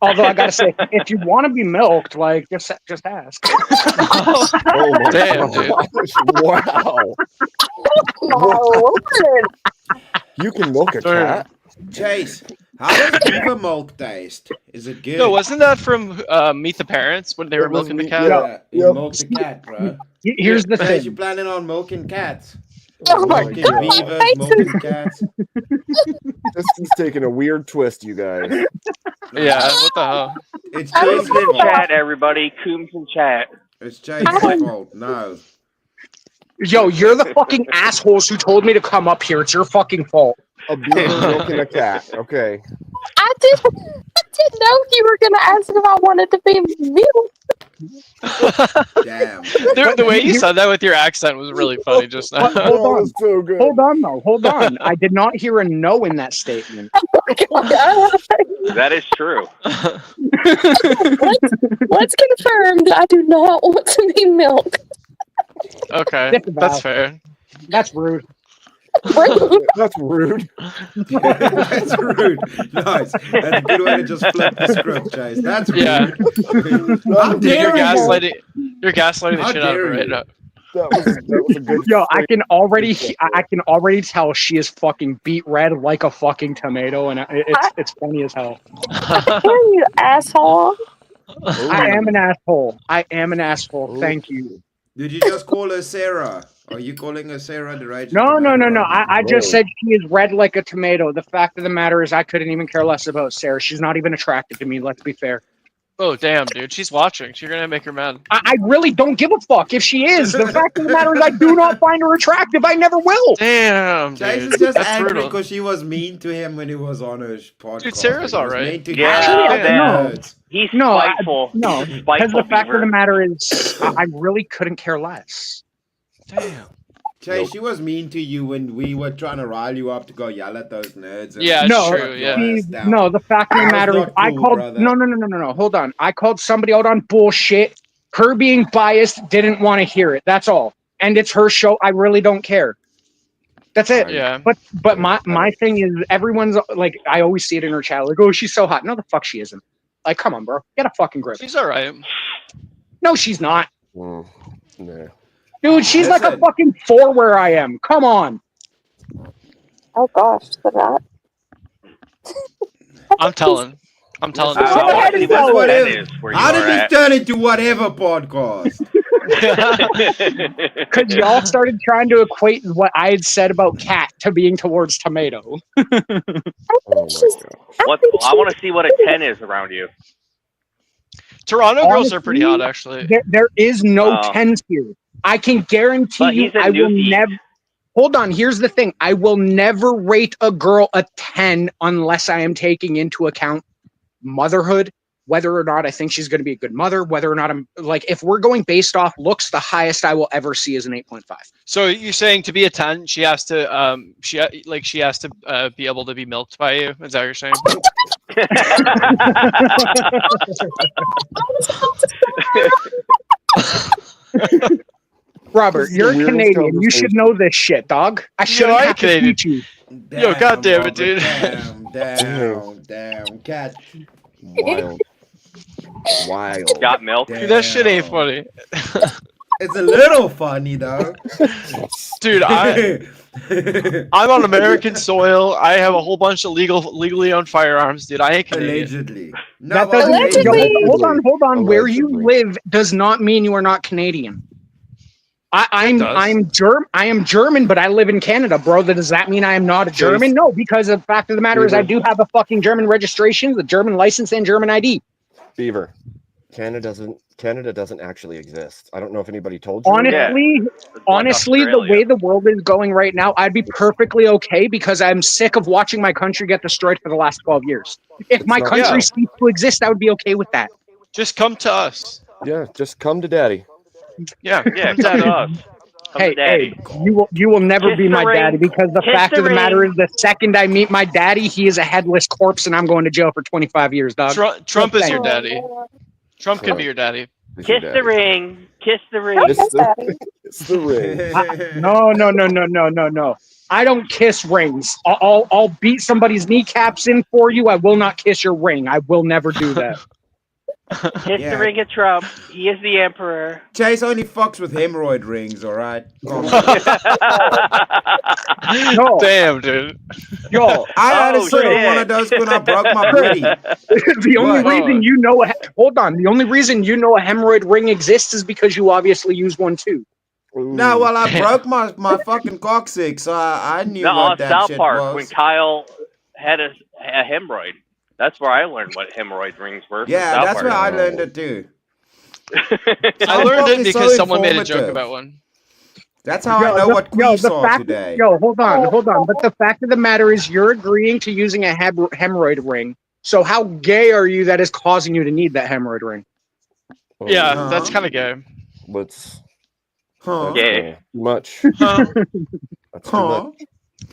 Although I gotta say, if you want to be milked, like just ask. Oh my Damn, dude. gosh. Wow. My lord. You can milk a Dude. cat? Chase, how does beaver milk taste? Is it good? No, wasn't that from Meet the Parents when they were It was milking the me- cat? Yeah, you Yep. milk the cat, bro. Here's the Chase, you thing. planning on milking cats? Oh my Milking God. beavers, milking cats. This is taking a weird twist, you guys. Yeah, what the hell? It's Coombs Chase's in fault. chat, everybody. Coombs in chat. It's Chase's fault. No. Yo, you're the fucking assholes who told me to come up here. It's your fucking fault. A beaver milking a cat. Okay. I didn't know you were gonna ask if I wanted to be milked. Damn. The way you said that with your accent was really funny just now. Hold That on. was so good. Hold on, though. Hold on. I did not hear a no in that statement. That is true. Let's confirm that I do not want to be milked. Okay, Disavow. that's fair. That's rude. That's rude. That's rude. Nice. That's a good way to just flip the script, Chase. That's rude. Yeah. How Dude, you're dare you? gaslighting the How shit out of dare her right you? now. That was a good. Yo, I can already tell she is fucking beet red like a fucking tomato, and it's funny as hell. You asshole. I am an asshole. I am an asshole. Thank you. Did you just call her Sarah? Are you calling her Sarah the Raging No. Tomato? I just said she is red like a tomato. The fact of the matter is, I couldn't even care less about Sarah. She's not even attracted to me. Let's be fair. Oh damn, dude, she's watching. You're gonna make her mad. I really don't give a fuck if she is. The fact of the matter is, I do not find her attractive. I never will. Damn, Chase dude, is just that's angry brutal. because she was mean to him when he was on her podcast. Dude, Sarah's He was alright. mean to Yeah, him. no. He's No, spiteful. No, He's because spiteful, the fact of Beaver. the matter is, I really couldn't care less. Damn. Chase, she was mean to you when we were trying to rile you up to go yell at those nerds. and Yeah, No, true, shut your yeah. ass down. No, the fact of the That was matter is, not I cool, called. brother. No. Hold on. I called somebody out on bullshit. Her being biased didn't want to hear it. That's all. And it's her show. I really don't care. That's it. Yeah. But my thing is, everyone's like, I always see it in her chat. Like, oh, she's so hot. No, the fuck she isn't. Like, come on, bro. Get a fucking grip. She's alright. No, she's not. Nah. Dude, she's like a Listen. fucking 4 where I am. Come on. Oh gosh, the that. I'm telling. I'm telling Listen, you. I wanna This see is this how whatever. it is where you How did are this at. turn into whatever podcast? Because y'all started trying to equate what I had said about cat to being towards tomato. Oh my god. What? I want to see what a 10 is around you. Toronto girls are Honestly, pretty hot, actually. There is no Oh. 10s here. I can guarantee But you he's a I will newfie. never. Hold on, here's the thing. I will never rate a girl a 10 unless I am taking into account motherhood, whether or not I think she's going to be a good mother, whether or not I'm like, if we're going based off looks, the highest I will ever see is an 8.5. So you're saying to be a 10, she has to she has to be able to be milked by you? Is that what you're saying? Robert, you're a Canadian. You should know this shit, dog. I shouldn't I have to Canadian. teach you. Yo, God damn it, Robert, dude. Damn, cat. Wild. Wild. Got milk. Dude, that shit ain't funny. It's a little funny though. Dude, I'm on American soil. I have a whole bunch of legally owned firearms, dude. I ain't Canadian. Allegedly. No, That but doesn't Allegedly. hold on. Where you Allegedly. live does not mean you are not Canadian. I does. am German, but I live in Canada, bro. Does that mean I am not a German? No, because the fact of the matter is I do have a fucking German registration, the German license, and German ID. Beaver. Canada doesn't actually exist. I don't know if anybody told you. Honestly, the way the world is going right now, I'd be perfectly okay because I'm sick of watching my country get destroyed for the last 12 years. If my not- country Yeah. ceased to exist, I would be okay with that. Just come to us. Yeah, just come to daddy. Yeah, Yeah, come come to to us. Come Hey, to daddy. you will never Kiss be the my ring. daddy because the Kiss fact the of the matter ring. is the second I meet my daddy, he is a headless corpse and I'm going to jail for 25 years, dog. Trump is Just your saying. daddy. Trump can be your daddy. Kiss the ring. Kiss the ring. It's the ring. No. I don't kiss rings. I'll beat somebody's kneecaps in for you. I will not kiss your ring. I will never do that. Kiss the ring of Trump. He is the emperor. Chase only fucks with hemorrhoid rings, alright? No. Damn, dude. Yo, I had Oh, to sit on shit. one of those when I broke my booty. the only What? reason you know hold on, the only reason you know a hemorrhoid ring exists is because you obviously use one too. No, well, I broke my fucking coccyx, so I knew No, what on that South shit Park, was. when Kyle had a hemorrhoid. That's where I learned what hemorrhoid rings were. from Yeah, South that's Park. where I learned it too. I learned it is because so someone made a joke informative. about one. That's how I know what queefs are today. Hold on. But the fact of the matter is you're agreeing to using a hemorrhoid ring. So how gay are you that is causing you to need that hemorrhoid ring? Yeah, that's kind of gay. Let's. Huh? Gay. Too much. Huh? That's too much.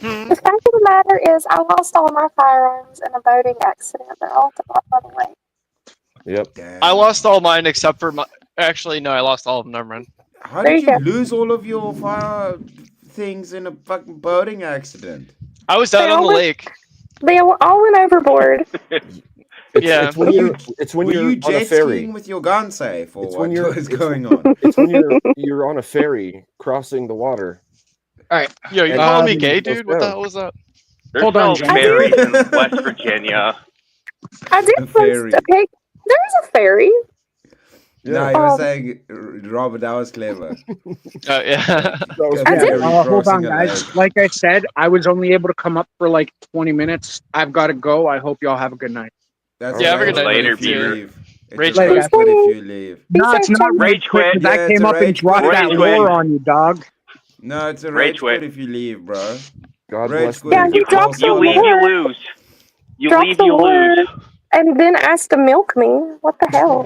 The fact of the matter is, I lost all my firearms in a boating accident. They're all at the bottom of the lake. Yep. I lost all mine except for my. Actually, no, I lost all of them. Never mind. How There did you you go. lose all of your fire things in a fucking boating accident? I was down They on the all went- lake. They all went overboard. Yeah. It's when Were you're you on a jet ferry. skiing with your gun safe, or It's what when you're- was it's- going on? It's when you're on a ferry crossing the water. All right. Yo, you And- calling me gay, it goes dude? What the down. hell was that? There's Hold no on, Jen. ferries in West Virginia. I did A post ferry. a pic. There was a ferry. No, you were Um, saying, Robert, that was clever. Yeah. That was A I did- ferry Hold on, crossing a guys. lake. Like I said, I was only able to come up for like 20 minutes. I've got to go. I hope y'all have a good night. That's Yeah, have a rage good night, quit Later, if you Peter. leave. It's Rage a rage quit. quit if you leave. No, it's not Rage quit. because I Yeah, came it's a up and rage dropped quit. that Rage lore quit. on you, dog. No, it's a Rage rage quit quit. if you leave, bro. God Rage bless quit Yeah, is you a dropped false the You leave, lore. you lose. You Dropped leave, the you lore. lose. And then asked to milk me. What the hell?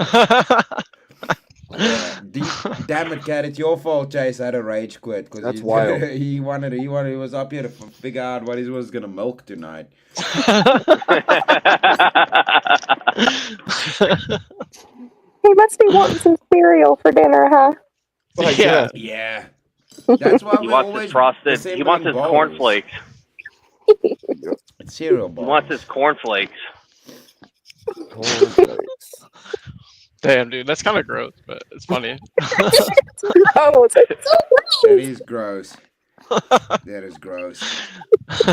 Yeah. Damn it, cat! It's your fault. Chase had a rage quit because That's wild. he was up here to figure out what he was gonna milk tonight. He must be wanting some cereal for dinner, huh? I Yeah. guess. Yeah. That's why He we wants always his frosted. He assembling wants his bowls. cornflakes. Cereal He bowls. wants his cornflakes. Cornflakes. Damn, dude, that's kind of gross, but it's funny. gross. It's so That gross. is gross. That is gross.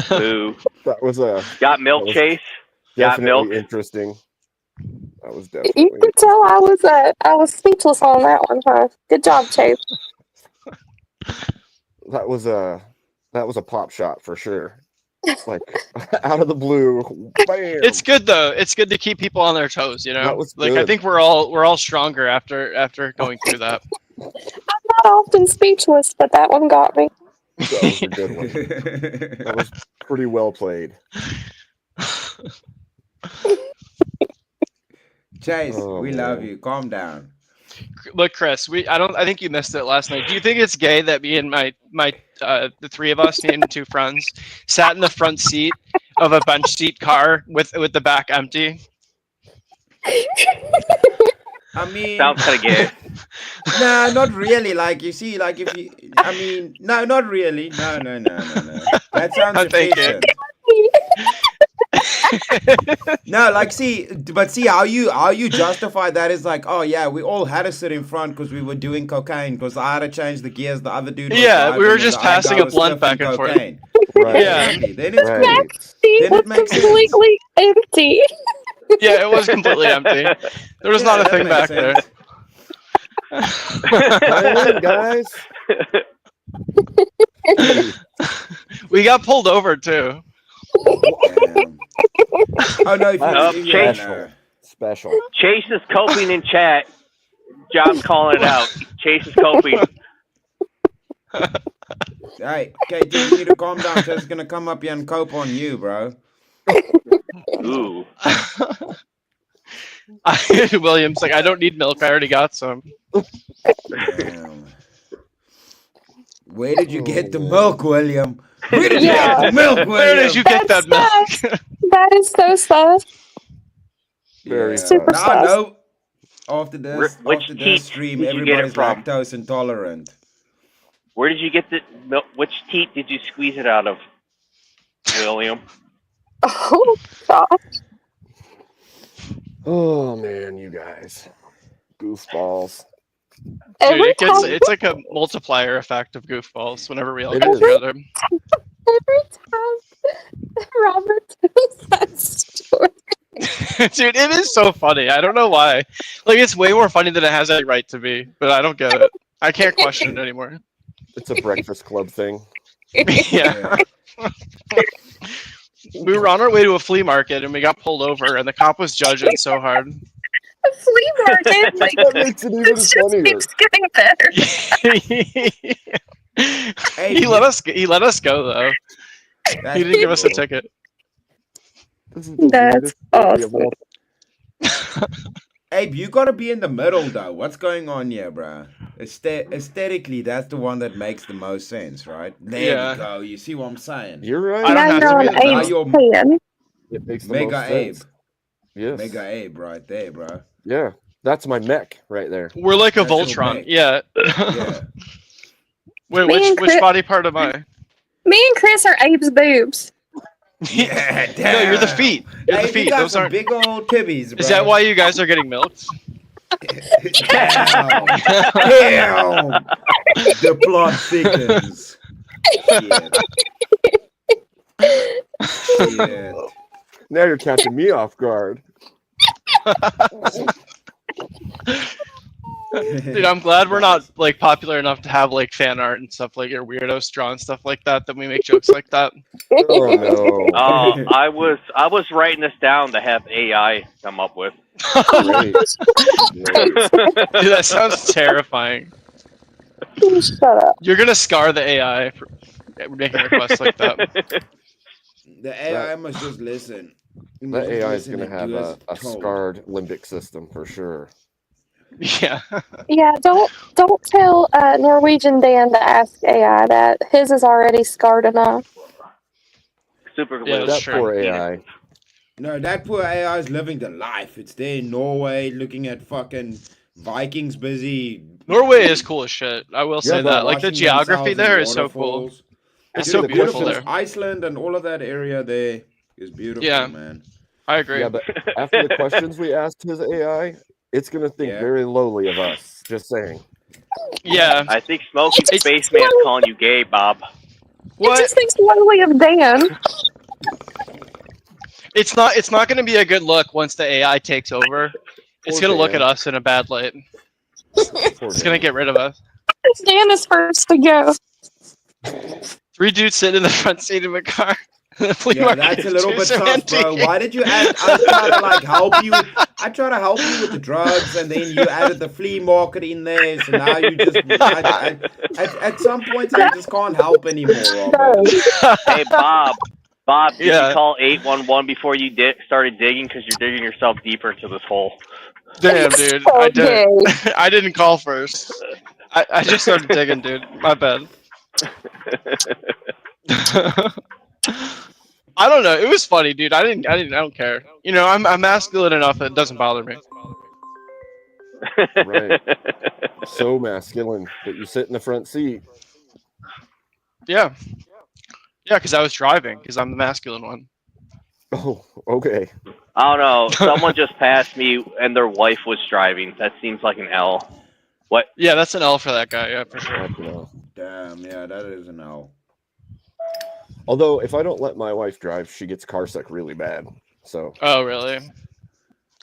Boo. That was a Got milk, that was Chase? Got milk? definitely interesting. That was You definitely could tell I was speechless on that one, huh? Good job, Chase. that was a pop shot for sure. Like out of the blue, bam. It's good though. It's good to keep people on their toes, you know. That was Like I good. think we're all stronger after going through that. I'm not often speechless, but that one got me. That was a good one. That was pretty well played. Chase, Oh, we love man. you. Calm down. Look, Chris, I think you missed it last night. Do you think it's gay that me and the three of us, me and two friends, sat in the front seat of a bench seat car with the back empty? I mean, Sounds kind of gay. no, not really. Like you see, like if you, I mean, no, not really. No. That sounds Thank you. efficient. No, like see how you justify that is like, oh yeah, we all had to sit in front because we were doing cocaine because I had to change the gears, the other dude was Yeah, we driving, were and just the other guy passing a was blunt back sniffing and forth. cocaine. Right. Yeah. Exactly. Then it's Right. cool. Seat Then was it makes sense. completely empty. Yeah, it was completely empty. There was not a that thing makes back there. Hey, guys. We got pulled over too. Damn. Oh no, if you, yeah, Chase. no. Special. Chase is coping in chat. John's calling it out. Chase is coping. Hey, KT, you need to calm down. Chase is gonna come up here and cope on you, bro. Ooh. William's like, I don't need milk. I already got some. Damn. Where did you get the man. milk, William? Where did you Yeah. get the milk, William? Where did you get that That's milk? That is so sus. Very Super sus. sus. No. After this, Which after teat this stream, did you get it everybody's from? lactose intolerant. Where did you get the milk? Which teat did you squeeze it out of, William? Oh gosh. Oh man, you guys. Goofballs. Dude, Every time, it's like a multiplier effect of goofballs whenever we all It get is. together. every time Robert tells that story. Dude, it is so funny. I don't know why. Like, it's way more funny than it has any right to be, but I don't get it. I can't question it anymore. It's a Breakfast Club thing. Yeah. We were on our way to a flea market and we got pulled over, and the cop was judging so hard. A flea market. Like, That makes it even this just funnier. keeps getting better. Hey, He let us go though. that's He didn't give us a cool. ticket. This is the That's weirdest story of awesome. all. Abe, you gotta be in the middle though. What's going on here, bro? Aesthetically, that's the one that makes the most sense, right? There Yeah. we go. You see what I'm saying? You're right. I don't Now have you're to be on in the Now Abe's you're pan. It makes the Mega most Abe. sense. Yes. Mega Abe right there, bro. Yeah. That's my mech right there. We're like a That's your Voltron. mech. Yeah. Yeah. Wait, Me and which Chris- body part am I? Me and Chris are Abe's boobs. Yeah, No, you're the damn. feet. You're the Abe, you feet. got Those some aren't. big old tibbies, bro. Is that why you guys are getting milked? Damn. Damn. The plot thickens. Shit. Shit. Now you're catching me off guard. Dude, I'm glad we're not like popular enough to have like fan art and stuff like your weirdos drawing stuff like that we make jokes like that. Oh no. I was writing this down to have AI come up with. Great. Great. Dude, that sounds terrifying. Shut up. You're gonna scar the AI for making requests like that. The AI must just listen. It That must just AI is listen going to and have do as a told. scarred limbic system for sure. Yeah. Yeah, don't tell Norwegian Dan to ask AI that. His is already scarred enough. Super Yeah, glue. that's That true. poor AI. No, that poor AI is living the life. It's there in Norway looking at fucking Vikings busy. Norway is cool as shit. I will say Yeah, that. Like the washing geography themselves in there is so cool. waterfalls. It's Dude, so the beautiful there. Iceland and all of that area there is beautiful, Yeah. man. I agree. Yeah, but after the questions we asked his AI, it's going to think Yeah. very lowly of us. Just saying. Yeah. I think Smokey the Spaceman's calling you gay, Bob. It just thinks lowly of Dan. It's not going to be a good look once the AI takes over. It's going to look at us in a bad light. It's going to get rid of us. Dan is first to go. 3 dudes sitting in the front seat of a car. Yeah, that's a little bit sus, bro. Why did you add? I tried to like help you. I tried to help you with the drugs, and then you added the flea market in there. So now you just at some point I just can't help anymore, Robert. Hey, Bob, did Yeah. you call 811 before you started digging? Because you're digging yourself deeper into this hole. Damn, dude. I didn't. I didn't call first. I just started digging, dude. My bad. I don't know. It was funny, dude. I don't care. You know, I'm masculine enough that it doesn't bother me. Right. So masculine that you sit in the front seat. Yeah. Yeah, because I was driving. Because I'm the masculine one. Oh, okay. I don't know. Someone just passed me, and their wife was driving. That seems like an L. What? Yeah, that's an L for that guy. Yeah, for sure. Damn, yeah, that is an L. Although, if I don't let my wife drive, she gets car sick really bad. So. Oh, really?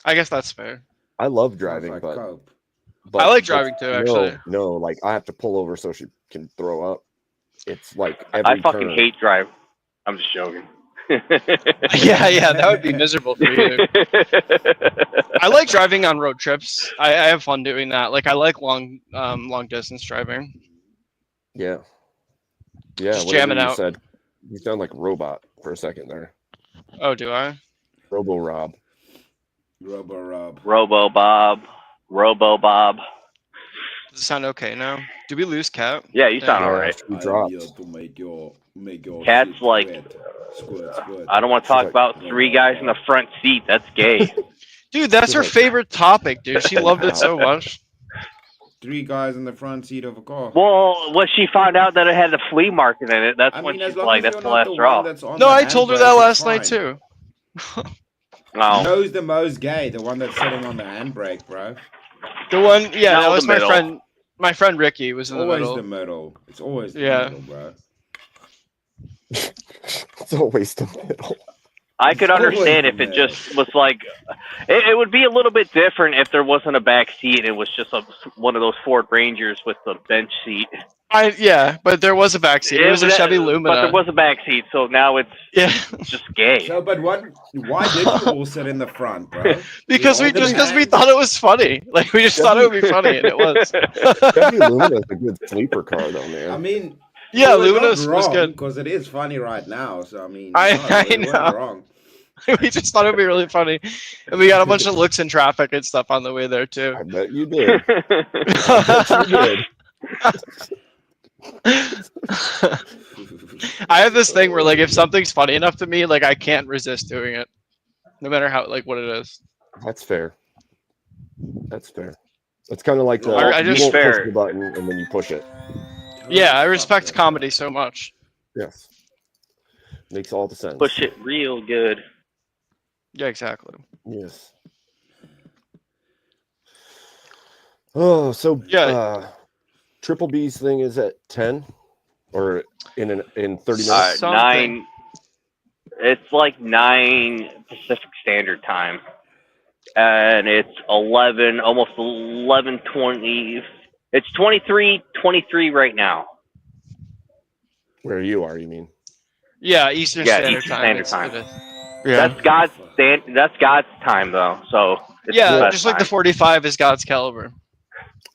I guess that's fair. I love driving, like but cope. I like driving too, actually. No, like I have to pull over so she can throw up. It's like I every fucking turn. hate drive. I'm just joking. Yeah, that would be miserable for you. I like driving on road trips. I have fun doing that. Like I like long distance driving. Yeah. Yeah. Just whatever jamming you out. said. You sound like a robot for a second there. Oh, do I? Robo Rob. Robo Rob. Robo Bob. Robo Bob. Does it sound okay now? Did we lose Cat? Yeah, you sound Damn. alright. You I'm dropped. here to make your Cat's shit like, squirt. I don't want to talk about 3 guys in the front seat. That's gay. Dude, that's her favorite topic, dude. She loved it so much. 3 guys in the front seat of a car. Well, when she found out that it had the flea market in it, that's when she's like, that's the last straw. No, I told her that last night too. No. Knows the most gay, the one that's sitting on the handbrake, bro. The one, yeah, No, that was the my middle. friend. My friend Ricky was in the Always middle. the middle. It's always the Yeah. middle, bro. It's always the middle. I could understand if it just was like, it would be a little bit different if there wasn't a back seat and it was just one of those Ford Rangers with the bench seat. Yeah, but there was a backseat. It was a Chevy Lumina. But there was a back seat, so now it's just gay. So, but why did you all sit in the front, bro? Because we thought it was funny. Like we just thought it would be funny, and it was. Chevy Lumina is a good sleeper car, though, man. I mean, Yeah, you were Lumina not was wrong, good. because it is funny right now. So I mean, I you weren't know. wrong. We just thought it would be really funny, and we got a bunch of looks in traffic and stuff on the way there too. I bet you did. I bet you did. I have this thing where like if something's funny enough to me, like I can't resist doing it, no matter how like what it is. That's fair. That's fair. It's kind of like I you just- won't fair. push the button and then you push it. Yeah, I respect comedy so much. Yes. Makes all the sense. Push it real good. Yeah, exactly. Yes. Oh, so Yeah. Triple B's thing is at 10 or in 30 minutes. 9. It's like 9 Pacific Standard Time, and it's 11, almost 11:20. It's 23:23 right now. Where you are, you mean? Yeah, Eastern Standard Eastern Time. Standard Time. It is. Yeah. That's God's time though. So it's the Yeah, best just like the time. 45 is God's caliber.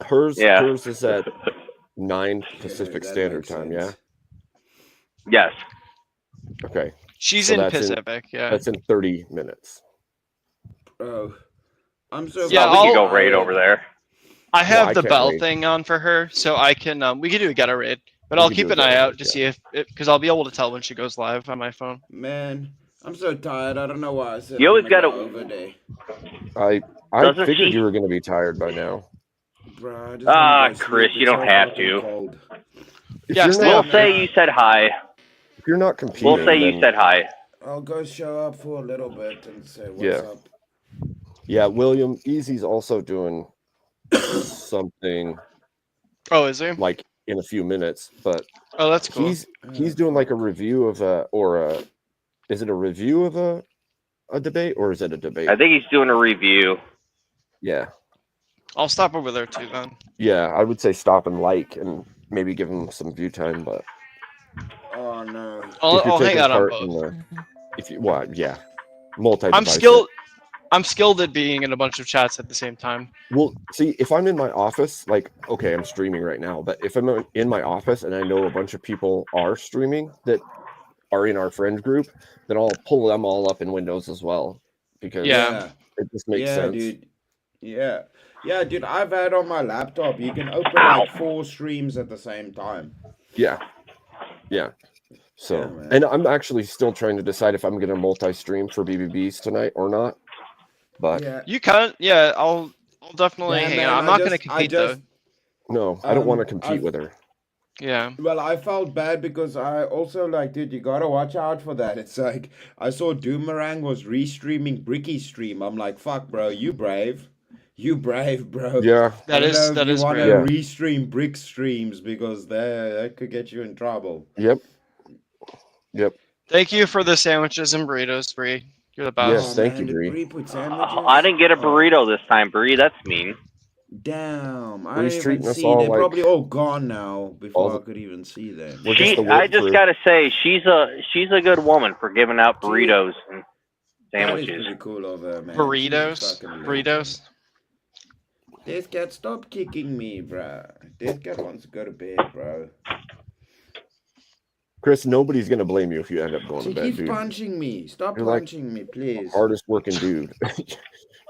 Hers is at 9 Yeah, Pacific that Standard makes Time, sense. Yes. Okay. She's So in that's Pacific, yeah. That's in 30 minutes. Bro, I'm so. Yeah, we could I'll- go raid over there. I have I the can't bell wait. thing on for her, so I can we can do a get a raid. But We I'll can keep do a an eye get a out raid, to yeah. see if because I'll be able to tell when she goes live on my phone. Man, I'm so tired. I don't know why I said You always I'm gonna gotta- go over there. I Doesn't figured she- you were going to be tired by now. Bro, I just Ah, wanna go Chris, sleep. you It's don't so have fucking to. cold. If Yeah, you're stay not, We'll say you said hi. if you're not competing, We'll say you then- said hi. I'll go show up for a little bit and say what's Yeah. up. Yeah, William Easy's also doing something Oh, is he? like in a few minutes. But Oh, that's cool. he's doing like a review of is it a review of a debate or is it a debate? I think he's doing a review. Yeah. I'll stop over there too then. Yeah, I would say stop and like and maybe give him some view time, but Oh no. I'll hang out on both. If you yeah. Multi-device. I'm skilled at being in a bunch of chats at the same time. Well, see, if I'm in my office, like, okay, I'm streaming right now, but if I'm in my office and I know a bunch of people are streaming that are in our friend group, then I'll pull them all up in Windows as well because Yeah. it just makes sense. Dude. Yeah. Yeah, dude, I've had on my laptop, you can open like 4 streams at the same time. Yeah. So, Yeah, and I'm actually still trying to decide if I'm going to multi-stream for BBBs tonight or not. But you can, I'll definitely hang out. I'm not going to compete though. No, I don't want to compete with her. Yeah. Well, I felt bad because I also like, dude, you gotta watch out for that. It's like I saw Doomerang was restreaming Bricky's stream. I'm like, fuck, bro, you brave, bro. Yeah, that is you want to brave. restream Brick streams because that could get you in trouble. Yep. Thank you for the sandwiches and burritos, Bree. You're the best. Yes, thank you, Bree. I didn't get a burrito this time, Bree. That's mean. Damn, I Bree's haven't treating us seen all them. like- Probably all gone now before All I could even see them. We're just the I work just crew. gotta say, she's a good woman for giving out burritos and That is sandwiches. pretty cool of her, man. Burritos? She's fucking Burritos? This cat, stop kicking me, bro. This cat wants to go to bed, bro. Chris, nobody's going to blame you if you end up going She to bed, keeps dude. punching me. Stop You're like punching me, please. Hardest working dude.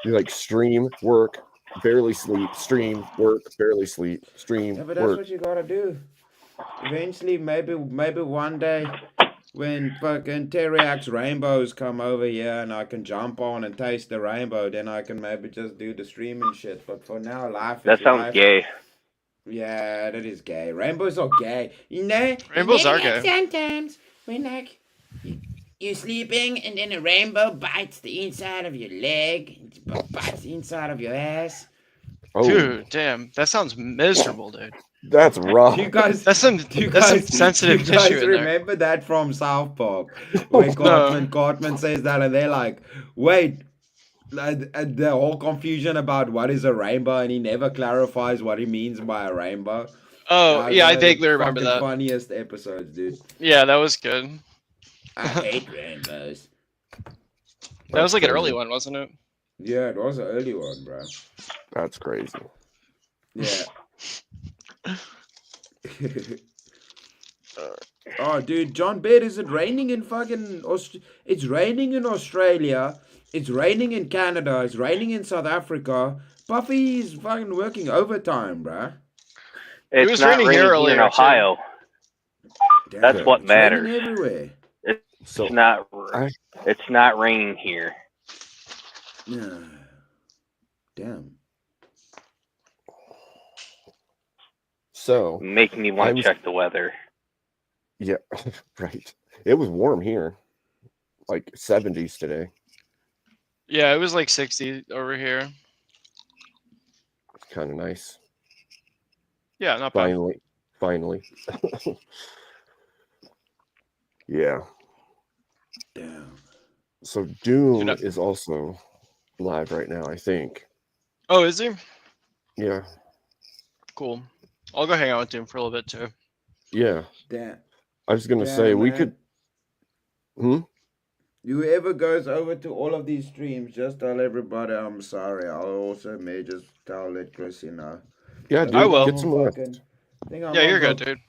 You like stream, work, barely sleep, stream, work, barely sleep, stream, Yeah, but that's work. what you gotta do. Eventually, maybe one day, when fucking Teriak's rainbows come over here and I can jump on and taste the rainbow, then I can maybe just do the streaming shit. But for now, life is That sounds life. gay. Yeah, that is gay. Rainbows are gay. You know? Rainbows you know, are like, gay. Sometimes when like you're sleeping and then a rainbow bites the inside of your leg, bites the inside of your ass. Oh, Dude, damn. That sounds miserable, dude. that's rough. You guys, That's some sensitive you guys tissue in there. remember that from South Park, where Cartman says that, and they're like, "Wait." The whole confusion about what is a rainbow, and he never clarifies what he means by a rainbow. Oh, yeah, I One of the vaguely remember fucking that. Funniest episodes, dude. Yeah, that was good. I hate rainbows. That was like an crazy. early one, wasn't it? Yeah, it was an early one, bro. That's crazy. Yeah. Oh, dude, John Baird, is it raining in fucking It's raining in Australia. It's raining in Canada. It's raining in South Africa. Puffy's fucking working overtime, bruh. It's was not raining raining here here earlier, in Ohio. Damn, That's what it's raining matters. everywhere. So It's not raining here. Yeah. Damn. So Making me I want to was- check the weather. yeah, right. It was warm here, like 70s today. Yeah, it was like 60 over here. Kind of nice. Yeah, not bad. Finally. Yeah. Damn. So Doom Dude, is also live right now, I think. Oh, is he? Yeah. Cool. I'll go hang out with Doom for a little bit too. Yeah. Damn. I was gonna Damn, say we man. could. Whoever goes over to all of these streams, just tell everybody I'm sorry. I'll also may just let Chrissy know. Yeah, dude. I will. Get some rest. Yeah, you're good, dude.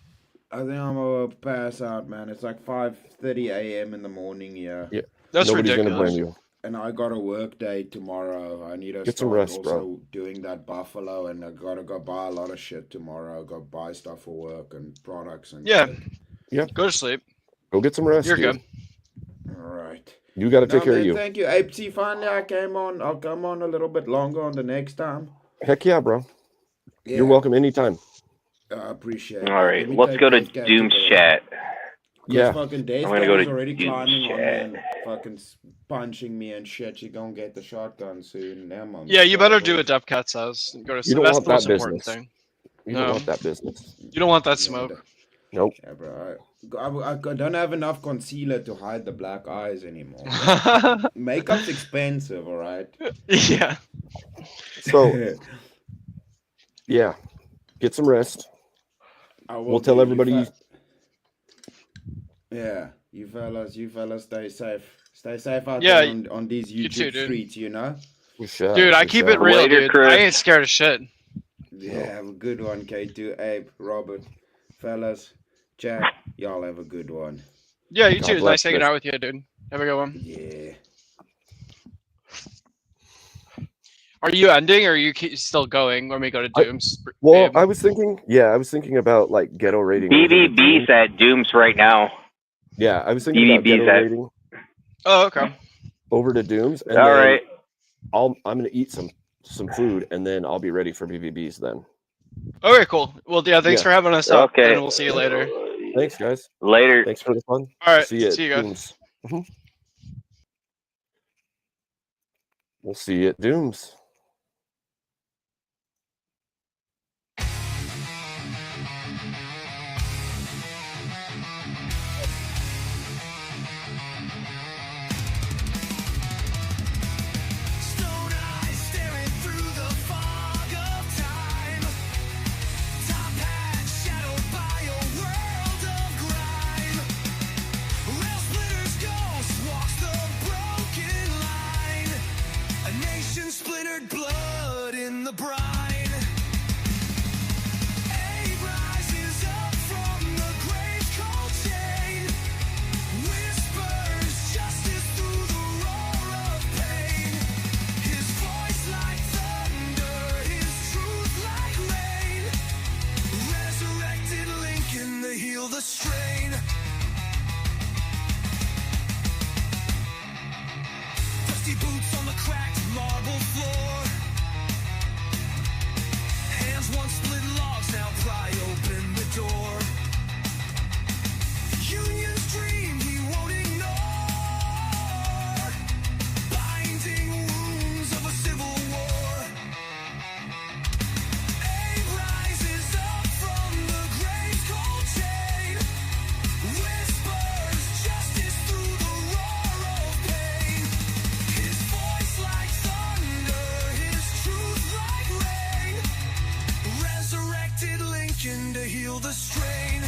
I think I'm gonna pass out, man. It's like 5:30 a.m. in the morning here. Yeah. That's Nobody's ridiculous. gonna blame you. And I got a work day tomorrow. I need to Get some start rest, also bro. doing that Buffalo, and I gotta go buy a lot of shit tomorrow. Go buy stuff for work and products and Yeah. shit. Yeah. Go to sleep. Go get some rest. You're dude. good. All right. You got to take No, care man, of you. Thank you, Abe. See, finally I came on. I'll come on a little bit longer on the next time. Heck yeah, bro. Yeah. You're welcome anytime. I appreciate it. All right, Let me let's take go to this guy Doom's the- chat. Yeah. Fucking Dave's I'm gonna go to already Doom's climbing on me chat. and fucking punching me and shit. She gonna get the shotgun soon. Damn, I'm Yeah, you better sorry. do what Depcat says. and Go to You sleep. don't That's want the most that important business. thing. You No. don't want that business. You don't want that smoke. Nope. Yeah, bro. I don't have enough concealer to hide the black eyes anymore. Makeup's expensive, all right? Yeah. So, yeah, get some rest. We'll tell everybody. Yeah, you fellas stay safe. Stay safe out Yeah, there on these you YouTube too, dude. streets, you know? Dude, I keep it real, Later, dude. Chris. I ain't scared of shit. Yeah, have a good one, K2, Abe, Robert, fellas, Jack. Y'all have a good one. Yeah, you God too. It's bless, nice hanging Chris. out with you, dude. Have a good one. Yeah. Are you ending or are you still going when we go to Dooms? Well, Abe? I was thinking about like ghetto rating. over the BBB's Dooms. at Dooms right now. Yeah, I was thinking about BBB's ghetto at. rating Oh, okay. over to Dooms, and All then right. I'm gonna eat some food, and then I'll be ready for BBBs then. Okay, cool. Well, yeah, thanks Yeah. for having us up, Okay. and we'll see you later. Thanks, guys. Later. Thanks for the fun. All right, See you at see you guys. Dooms. Mhm. We'll see you at Dooms. Stone eyes staring through the fog of time. Top hat shadowed by a world of grime. Rail splitter's ghost walks the broken line. A nation splintered, blood in the brine. Abe rises up from the grave's cold chain. Whispers justice through the roar of pain. His voice like thunder, his truth like rain. Resurrected Lincoln to heal the strain. Dusty boots on the cracked marble floor. Hands once split logs now pry open the door. Union's dream he won't ignore. Binding wounds of a civil war. Abe rises up from the grave's cold chain. Whispers justice through the roar of pain. His voice like thunder, his truth like rain. Resurrected Lincoln to heal the strain.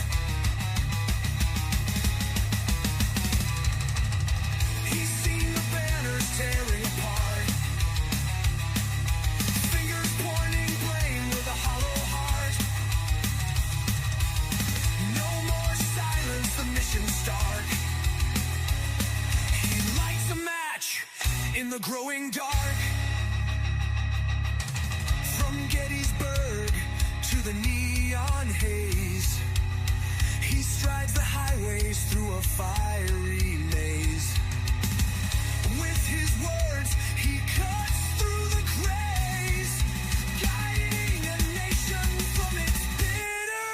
He's seen the banners tearing apart. Fingers pointing blame with a hollow heart. No more silence, the mission's stark. He lights a match in the growing dark. From Gettysburg to the neon haze, he strides the highways through a fiery maze. With his words, he cuts through the grays, guiding a nation from its bitter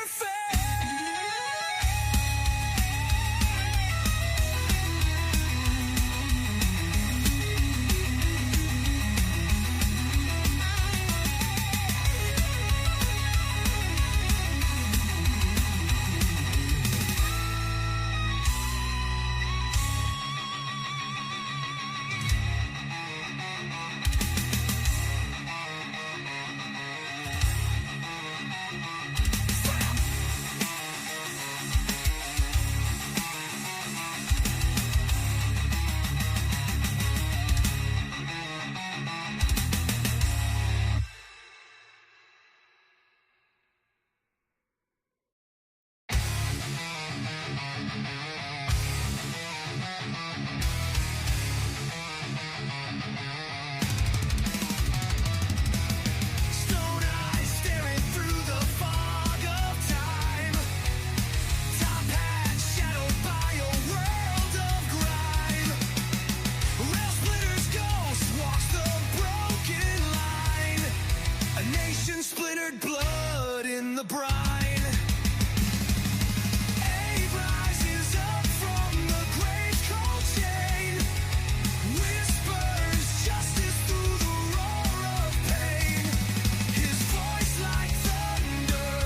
Stone eyes staring through the fog of time. Top hat shadowed by a world of grime. Rail splitter's ghost walks the broken line. A nation splintered, blood in the brine. Abe rises up from the grave's cold chain. Whispers justice through the roar of pain. His voice like thunder,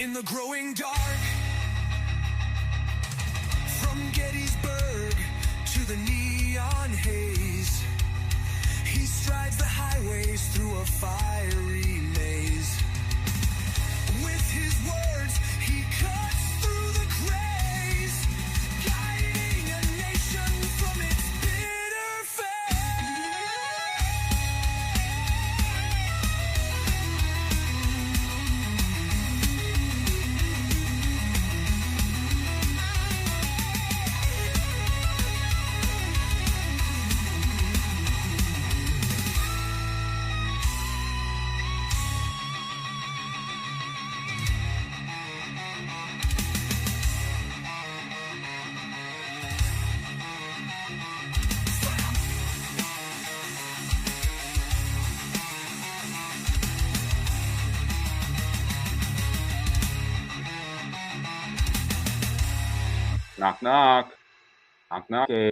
in the growing dark. From Gettysburg to the neon haze, he strides the highways through a fiery maze. With his words, he cuts through the craze, guiding a nation from its bitter Knock, knock. Knock, knock. Okay.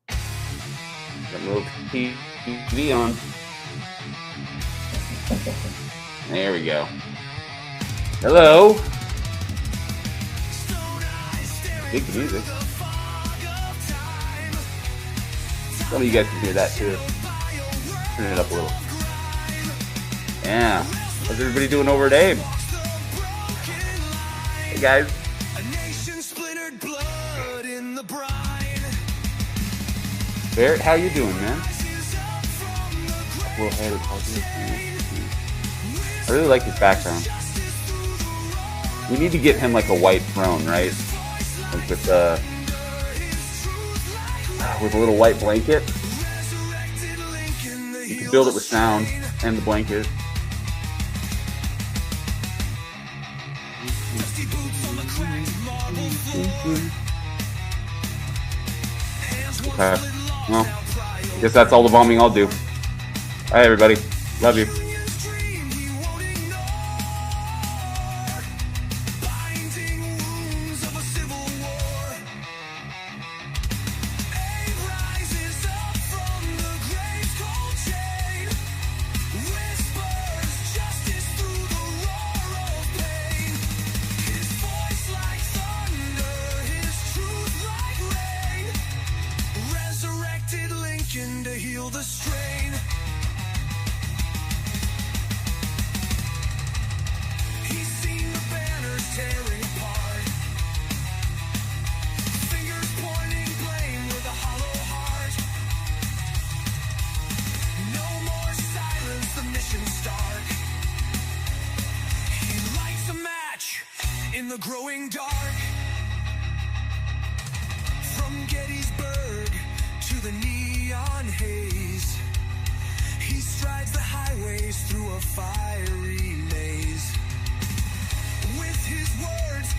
Got a little TV on. There we go. Hello. Big music. Some of you guys can hear that too. Turn it up a little. Yeah. How's everybody doing over at Abe? Hey guys. Barrett, how you doing, man? I really like his background. We need to get him like a white throne, right? Like with a little white blanket. You can build it with sound and the blanket. Okay. Well, I guess that's all the bombing I'll do. All right, everybody. Love you. To heal the strain. He's seen the banners tearing apart, fingers pointing blame with a hollow heart. No more silence, the mission's stark. He lights a match in the growing dark. From Gettysburg to the neon haze, he strides the highways through a fiery maze. With his words,